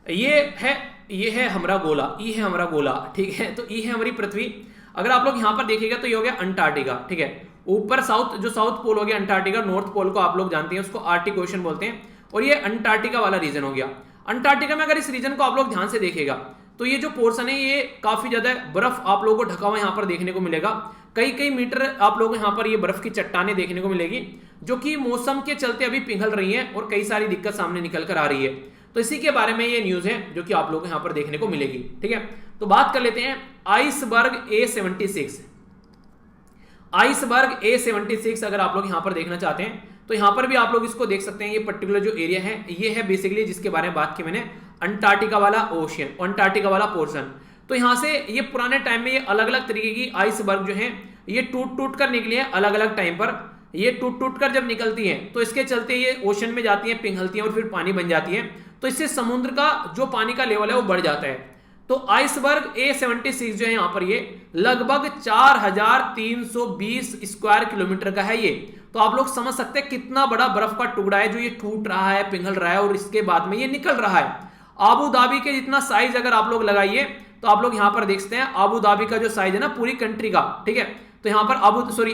Speaker 1: ये है हमारा गोला, ई है हमारा गोला, ठीक है। तो ई है हमारी पृथ्वी। अगर आप लोग यहां पर देखिएगा तो ये हो गया अंटार्कटिका, ठीक है। ऊपर साउथ जो साउथ पोल हो गया अंटार्कटिका, नॉर्थ पोल को आप लोग जानते हैं उसको आर्टिक ओशन बोलते हैं, और ये अंटार्कटिका वाला रीजन हो गया। अंटार्कटिका में अगर इस रीजन को आप लोग ध्यान से देखेगा तो ये जो पोर्शन है ये काफी ज्यादा बर्फ आप लोगों को ढका हुआ यहां पर देखने को मिलेगा। कई मीटर आप लोगों को यहां पर ये बर्फ की चट्टानें देखने को मिलेगी, जो कि मौसम के चलते अभी पिघल रही हैं और कई सारी दिक्कत सामने निकल कर आ रही है। तो इसी के बारे में ये न्यूज है जो कि आप लोगों को यहां पर देखने को मिलेगी, ठीक है। तो बात कर लेते हैं आइसबर्ग A76। आइसबर्ग A76 अगर आप लोग यहां पर देखना चाहते हैं तो यहां पर भी आप लोग इसको देख सकते हैं। ये पर्टिकुलर जो एरिया है ये है बेसिकली जिसके बारे में बात की मैंने, अंटार्कटिका वाला ओशियन, अंटार्कटिका वाला पोर्शन। तो यहां से ये पुराने टाइम में ये अलग अलग तरीके की आइसबर्ग जो है ये टूट कर निकली है अलग अलग टाइम पर। ये टूट कर जब निकलती हैं तो इसके चलते ये ओशन में जाती हैं, पिघलती हैं और फिर पानी बन जाती है। तो इससे समुद्र का जो पानी का लेवल है वो बढ़ जाता है। तो आइसबर्ग A76 जो है यहां पर ये लगभग 4320 स्क्वायर किलोमीटर का है ये। तो आप लोग समझ सकते हैं कितना बड़ा बर्फ का टुकड़ा है जो ये टूट रहा है, पिघल रहा है और इसके बाद में ये निकल रहा है। आबू धाबी के जितना साइज अगर आप लोग लगाइए तो आप लोग यहां पर देख सकते हैं आबू धाबी का जो साइज है ना पूरी कंट्री का, ठीक है। तो यहां पर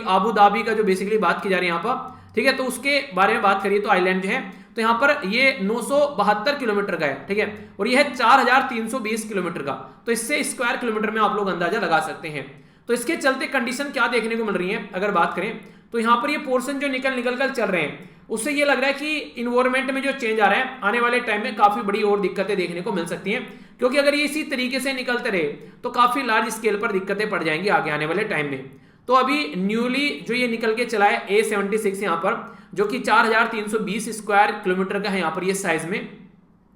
Speaker 1: आबू धाबी का जो बेसिकली बात की जा रही है यहां पर, ठीक है। तो उसके बारे में बात करिए तो आइलैंड जो है तो यहां पर ये 972 किलोमीटर का है, ठीक है। और ये है 4320 किलोमीटर का। तो इससे स्क्वायर किलोमीटर में आप लोग अंदाजा लगा सकते हैं। तो इसके चलते कंडीशन क्या देखने को मिल रही है अगर बात करें तो यहां पर ये पोर्शन जो निकल कर चल रहे हैं उससे ये लग रहा है कि इन्वायरमेंट में जो चेंज आ रहा है आने वाले टाइम में काफी बड़ी और दिक्कतें देखने को मिल सकती हैं, क्योंकि अगर ये इसी तरीके से निकलते रहे तो काफी लार्ज स्केल पर दिक्कतें पड़ जाएंगी आगे आने वाले टाइम में। तो अभी न्यूली जो ये निकल के चला है A76 यहां पर, जो कि 4320 स्क्वायर किलोमीटर का है यहां पर ये साइज में।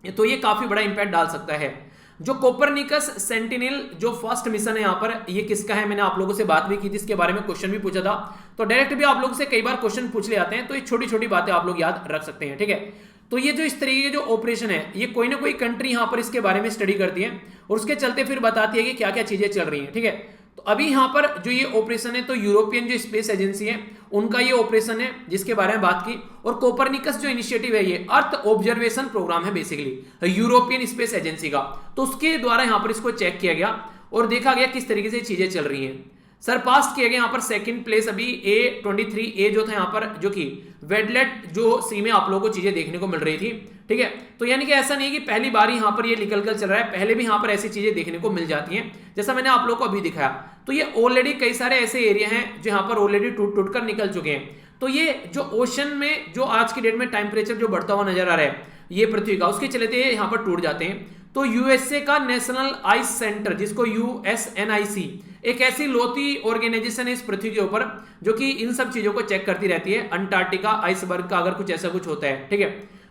Speaker 1: तो ये काफी बड़ा इंपैक्ट डाल सकता है। जो कोपरनिकस सेंटिनल जो फर्स्ट मिशन है यहाँ पर, ये किसका है, मैंने आप लोगों से बात भी की थी, इसके बारे में क्वेश्चन भी पूछा था। तो डायरेक्ट भी आप लोगों से कई बार क्वेश्चन पूछ ले आते हैं, तो ये छोटी छोटी बातें आप लोग याद रख सकते हैं, ठीक है। तो ये जो इस तरीके के जो ऑपरेशन है, ये कोई ना कोई कंट्री यहाँ पर इसके बारे में स्टडी करती है और उसके चलते फिर बताती है कि क्या क्या चीजें चल रही हैं, ठीक है। तो अभी यहाँ पर जो ये ऑपरेशन है, तो यूरोपियन जो स्पेस एजेंसी है उनका ये ऑपरेशन है जिसके बारे में बात की। और कोपरनिकस जो इनिशिएटिव है, ये अर्थ ऑब्जर्वेशन प्रोग्राम है बेसिकली यूरोपियन स्पेस एजेंसी का, तो उसके द्वारा यहाँ पर इसको चेक किया गया और देखा गया किस तरीके से चीजें चल रही हैं। सरपास किए गए यहाँ पर सेकंड प्लेस अभी A23A जो था यहाँ पर, जो कि वेडलेट जो सी में आप लोगों को चीजें देखने को मिल रही थी, ठीक है। तो यानी कि ऐसा नहीं कि पहली बार यहाँ पर ये निकल कर चल रहा है, पहले भी यहाँ पर ऐसी चीजें देखने को मिल जाती हैं, जैसा मैंने आप लोगों को अभी दिखाया। तो ये ऑलरेडी कई सारे ऐसे एरिया हैं जो यहाँ पर ऑलरेडी टूट टूट कर निकल चुके हैं। तो ये जो ओशन में जो आज की डेट में टेम्परेचर जो बढ़ता हुआ नजर आ रहा है ये पृथ्वी का, उसके चलते यहाँ पर टूट जाते हैं। तो यूएसए का नेशनल आइस सेंटर, जिसको USNIC, एक ऐसी लोती ऑर्गेनाइजेशन है इस पृथ्वी के ऊपर जो कि इन सब चीजों को चेक करती रहती है, अंटार्कटिका आइसबर्ग का अगर कुछ ऐसा कुछ होता है, ठीक है।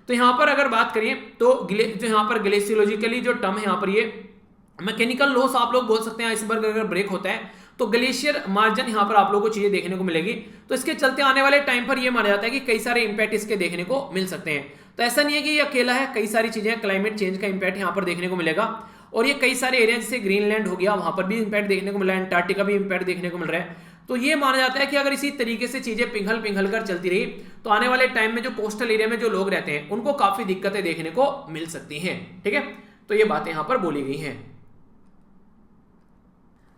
Speaker 1: तो यहाँ पर अगर बात करिए तो जो यहाँ पर ग्लेशियोलॉजिकली जो टर्म है यहाँ पर, ये मैकेनिकल लॉस आप लोग बोल सकते हैं। आइसबर्ग अगर ब्रेक होता है तो ग्लेशियर मार्जिन यहाँ पर आप लोगों को चीजें देखने को मिलेगी। तो इसके चलते आने वाले टाइम पर यह माना जाता है कि कई सारे इंपैक्ट इसके देखने को मिल सकते हैं। तो ऐसा नहीं है कि ये अकेला है, कई सारी चीजें, क्लाइमेट चेंज का इंपैक्ट यहाँ पर देखने को मिलेगा। और ये कई सारे एरिया जैसे ग्रीनलैंड हो गया, वहां पर भी इंपैक्ट देखने को मिल रहा है, अंटार्कटिका भी इंपैक्ट देखने को मिल रहा है। तो ये माना जाता है कि अगर इसी तरीके से चीजें पिघल पिघल कर चलती रही तो आने वाले टाइम में जो कोस्टल एरिया में जो लोग रहते हैं उनको काफी दिक्कतें देखने को मिल सकती हैं, ठीक है। तो ये बातें यहां पर बोली गई हैं।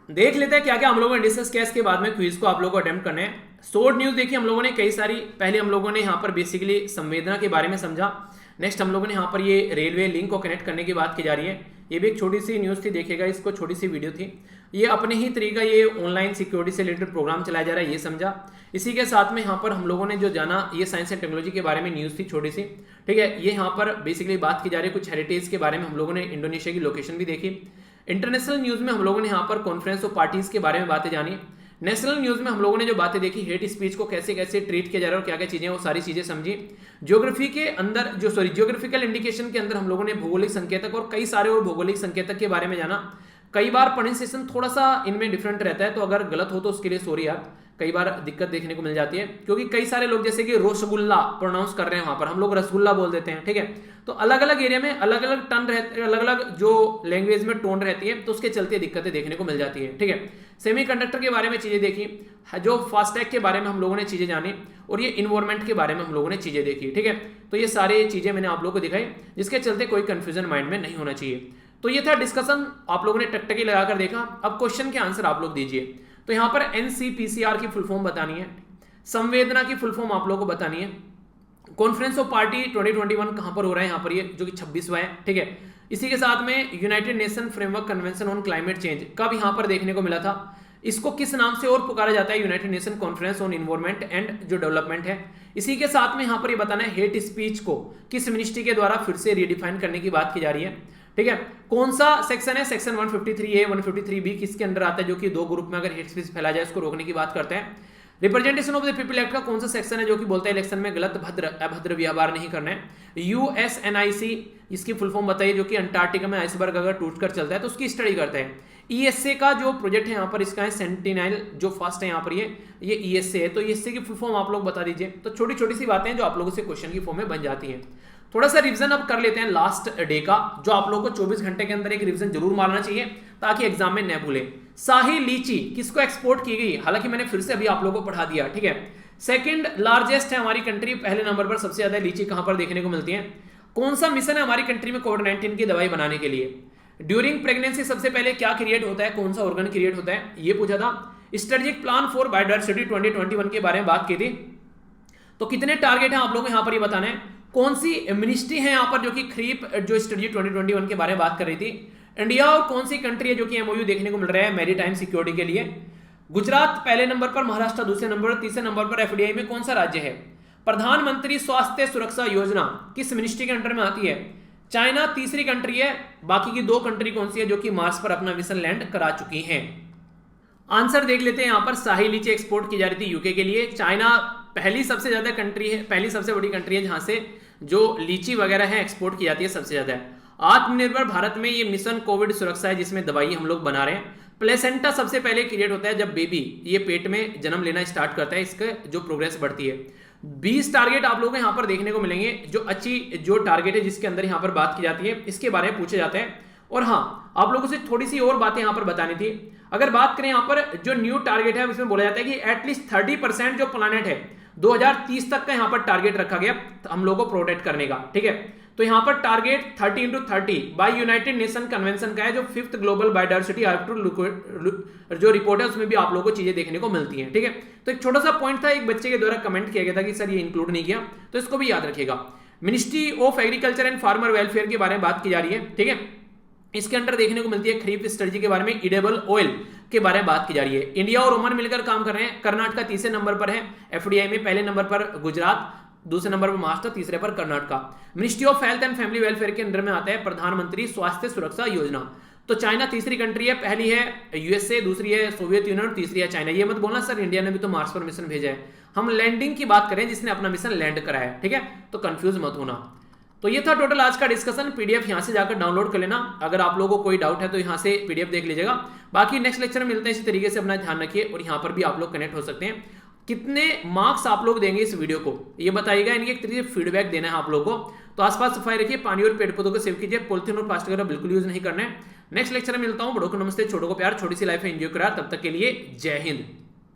Speaker 1: देख लेते हैं क्या क्या हम लोगों ने डिस्कस किया, इसके बाद में क्विज को आप लोगों को अटेम्प्ट करने हैं। शॉर्ट न्यूज देखिए हम लोगों ने कई सारी, पहले हम लोगों ने यहाँ पर बेसिकली संवेदना के बारे में समझा। नेक्स्ट हम लोगों ने यहाँ पर ये रेलवे लिंक को कनेक्ट करने की बात की जा रही है, ये भी एक छोटी सी न्यूज़ थी, देखिएगा इसको, छोटी सी वीडियो थी। ये अपने ही तरीका ये ऑनलाइन सिक्योरिटी से रिलेटेड प्रोग्राम चलाया जा रहा है, ये समझा। इसी के साथ में यहाँ पर हम लोगों ने जो जाना, ये साइंस एंड टेक्नोलॉजी के बारे में न्यूज़ थी छोटी सी, ठीक है। ये यहाँ पर बेसिकली बात की जा रही है कुछ हेरिटेज के बारे में, हम लोगों ने इंडोनेशिया की लोकेशन भी देखी। इंटरनेशनल न्यूज़ में हम लोगों ने यहाँ पर कॉन्फ्रेंस ऑफ पार्टीज के बारे में बातें जानी। नेशनल न्यूज़ में हम लोगों ने जो बातें देखी, हेट स्पीच को कैसे कैसे ट्रीट किया जा रहा है और क्या क्या चीज़ें, वो सारी चीज़ें समझी। ज्योग्राफी के अंदर ज्योग्राफिकल इंडिकेशन के अंदर हम लोगों ने भौगोलिक संकेतक और कई सारे और भौगोलिक संकेतक के बारे में जाना। कई बार प्रोनाउंसिएशन थोड़ा सा इनमें डिफरेंट रहता है, तो अगर गलत हो तो उसके लिए सॉरी यार, कई बार दिक्कत देखने को मिल जाती है, क्योंकि कई सारे लोग जैसे कि रसगुल्ला प्रोनाउंस कर रहे हैं, वहां पर हम लोग रसगुल्ला बोल देते हैं, ठीक है। तो अलग अलग एरिया में अलग अलग टर्न रहते, अलग अलग जो लैंग्वेज में टोन रहती है, तो उसके चलते दिक्कतें देखने को मिल जाती है, ठीक है। सेमीकंडक्टर के बारे में चीजें देखी, जो फास्टैग के बारे में हम लोगों ने चीजें जानी, और ये इन्वायरमेंट के बारे में हम लोगों ने चीजें देखी, ठीक है। तो ये सारी चीजें मैंने आप लोगों को दिखाई, जिसके चलते कोई कंफ्यूजन माइंड में नहीं होना चाहिए। तो ये था डिस्कशन, आप लोगों ने टकटकी लगाकर देखा। अब क्वेश्चन के आंसर आप लोग दीजिए। तो यहाँ पर NCPCR की फुल फॉर्म बतानी है, संवेदना की फुल फॉर्म आप लोगों को बतानी है, कॉन्फ्रेंस ऑफ पार्टी 2021 कहां पर हो रहा है, यहाँ पर ये जो कि 26वां है, ठीक है। इसी के साथ में United nation framework convention on climate change कब यहाँ पर देखने को मिला था, इसको किस नाम से और पुकारा जाता है, United nation conference on environment and जो डेवलपमेंट है। इसी के साथ में यहाँ पर ये बताना है हेट स्पीच को किस मिनिस्ट्री के द्वारा फिर से रिडिफाइन करने की बात की जा रही है, ठीक है। कौन सा सेक्शन है, सेक्शन 153A 153B किसके अंदर आता है, जो कि दो ग्रुप में अगर हेट स्पीच फैला जाए उसको रोकने की बात करते हैं। Representation of the people act का कौन सा सेक्शन है जो कि बोलता है इलेक्शन में गलत अभद्र व्यवहार नहीं करना है। USNIC इसकी फुल फॉर्म बताइए, जो कि अंटार्कटिका में आइसबर्ग अगर टूट कर चलता है तो उसकी स्टडी करता है। ESA का जो प्रोजेक्ट है यहाँ पर, इसका है सेंटिनल जो फर्स्ट है यहाँ पर, ये ESA है, तो ESA की फुल फॉर्म आप लोग बता दीजिए। तो छोटी छोटी सी बातें हैं जो आप लोगों से क्वेश्चन की फॉर्म में बन जाती हैं। थोड़ा सा रिवीजन अब कर लेते हैं लास्ट डे का, जो आप लोगों को 24 घंटे के अंदर एक रिवीजन जरूर मारना चाहिए ताकि एग्जाम में न भूले। शाही लीची किसको एक्सपोर्ट की गई, हालांकि मैंने फिर से अभी आप लोगों को पढ़ा दिया, ठीक है। सेकंड लार्जेस्ट है हमारी कंट्री, पहले नंबर पर सबसे ज्यादा लीची कहां पर देखने को मिलती है। कौन सा मिशन है हमारी कंट्री में कोविड-19 की दवाई बनाने के लिए। ड्यूरिंग प्रेगनेंसी सबसे पहले क्या क्रिएट होता है, कौन सा ऑर्गन क्रिएट होता है, ये पूछा था। स्ट्रेटेजिक प्लान फॉर बायोडायवर्सिटी 2021 के बारे में बात की थी। तो कितने टारगेट हैं आप लोगों को यहाँ पर ये बताना है। कौन सी मिनिस्ट्री है यहाँ पर जो कि खरीफ जो स्ट्रेटेजी 2021 के बारे में बात कर रही थी। इंडिया और कौन सी कंट्री है जो कि MOU देखने को मिल रहा है मैरीटाइम सिक्योरिटी के लिए। गुजरात पहले नंबर पर, महाराष्ट्र दूसरे नंबर पर, तीसरे नंबर पर FDI में कौन सा राज्य है। प्रधानमंत्री स्वास्थ्य सुरक्षा योजना किस मिनिस्ट्री के अंडर में आती है। चाइना तीसरी कंट्री है, बाकी की दो कंट्री कौन सी है जो कि मार्स पर अपना मिशन लैंड करा चुकी हैं। आंसर देख लेते हैं। यहाँ पर शाही लीची एक्सपोर्ट की जा रही थी यूके के लिए। चाइना पहली सबसे ज्यादा कंट्री है, पहली सबसे बड़ी कंट्री है जहां से जो लीची वगैरह है एक्सपोर्ट की जाती है सबसे ज्यादा है। आत्मनिर्भर भारत में ये मिशन कोविड सुरक्षा है जिसमें दवाई हम लोग बना रहे हैं। प्लेसेंटा सबसे पहले क्रिएट होता है जब बेबी ये पेट में जन्म लेना स्टार्ट करता है, इसका जो प्रोग्रेस बढ़ती है। 20 टारगेट आप लोगों को यहाँ पर देखने को मिलेंगे, जो अच्छी जो टारगेट है जिसके अंदर यहाँ पर बात की जाती है इसके बारे में पूछे जाते हैं। और हाँ, आप लोगों से थोड़ी सी और बातें यहाँ पर बतानी थी। अगर बात करें यहाँ पर जो न्यू टारगेट है इसमें बोला जाता है कि एटलीस्ट 30% जो प्लानट है 2030 तक का यहाँ पर टारगेट रखा गया हम लोगों को प्रोटेक्ट करने का, ठीक है। तो यहाँ पर target 30x30 by United Nation convention का है, जो 5th ग्लोबल बायोडायवर्सिटी जो रिपोर्ट है उसमें भी आप लोगों को चीजें देखने को मिलती हैं, ठीक है। तो एक छोटा सा पॉइंट था, एक बच्चे के द्वारा कमेंट किया गया था कि सर ये इंक्लूड नहीं किया, तो इसको भी याद रखिएगा। Ministry of agriculture and farmer welfare के बारे में बात की जा रही है, ठीक है। इसके अंडर देखने को मिलती है खरीफ स्ट्रेटजी के बारे में, ईडेबल ऑयल के बारे में बात की जा रही है। इंडिया और ओमान मिलकर काम कर रहे हैं। कर्नाटक तीसरे नंबर पर है एफडीआई में, पहले नंबर पर गुजरात, दूसरे नंबर पर महाराष्ट्र, तीसरे पर Karnataka. Ministry of health and family welfare के अंडर में आता है प्रधानमंत्री स्वास्थ्य सुरक्षा योजना। तो चाइना तीसरी कंट्री है, पहली है यूएसए, दूसरी है सोवियत यूनियन और तीसरी है चाइना। ये मत बोलना सर इंडिया ने भी तो मार्स पर मिशन भेजा है, हम लैंडिंग की बात करें जिसने अपना मिशन लैंड करा है, ठीक है, तो कंफ्यूज मत होना। तो ये था टोटल आज का डिस्कशन। पीडीएफ यहां से जाकर डाउनलोड कर लेना, अगर आप लोगों को कोई डाउट है तो यहां से पीडीएफ देख लीजिएगा। बाकी नेक्स्ट लेक्चर में मिलते हैं, इसी तरीके से अपना ध्यान रखिए और यहां पर भी आप लोग कनेक्ट हो सकते हैं। कितने मार्क्स आप लोग देंगे इस वीडियो को ये बताइएगा, इनके एक तरीके से फीडबैक देना है आप लोगों को। तो आसपास सफाई रखिए, पानी और पेड़ पौधों को सेव कीजिए, पॉलिथीन और प्लास्टिक वगैरह बिल्कुल यूज नहीं करना है। नेक्स्ट लेक्चर में मिलता हूं, बड़ों को नमस्ते, छोटों को प्यार, छोटी सी लाइफ है एंजॉय करा। तब तक के लिए जय हिंद।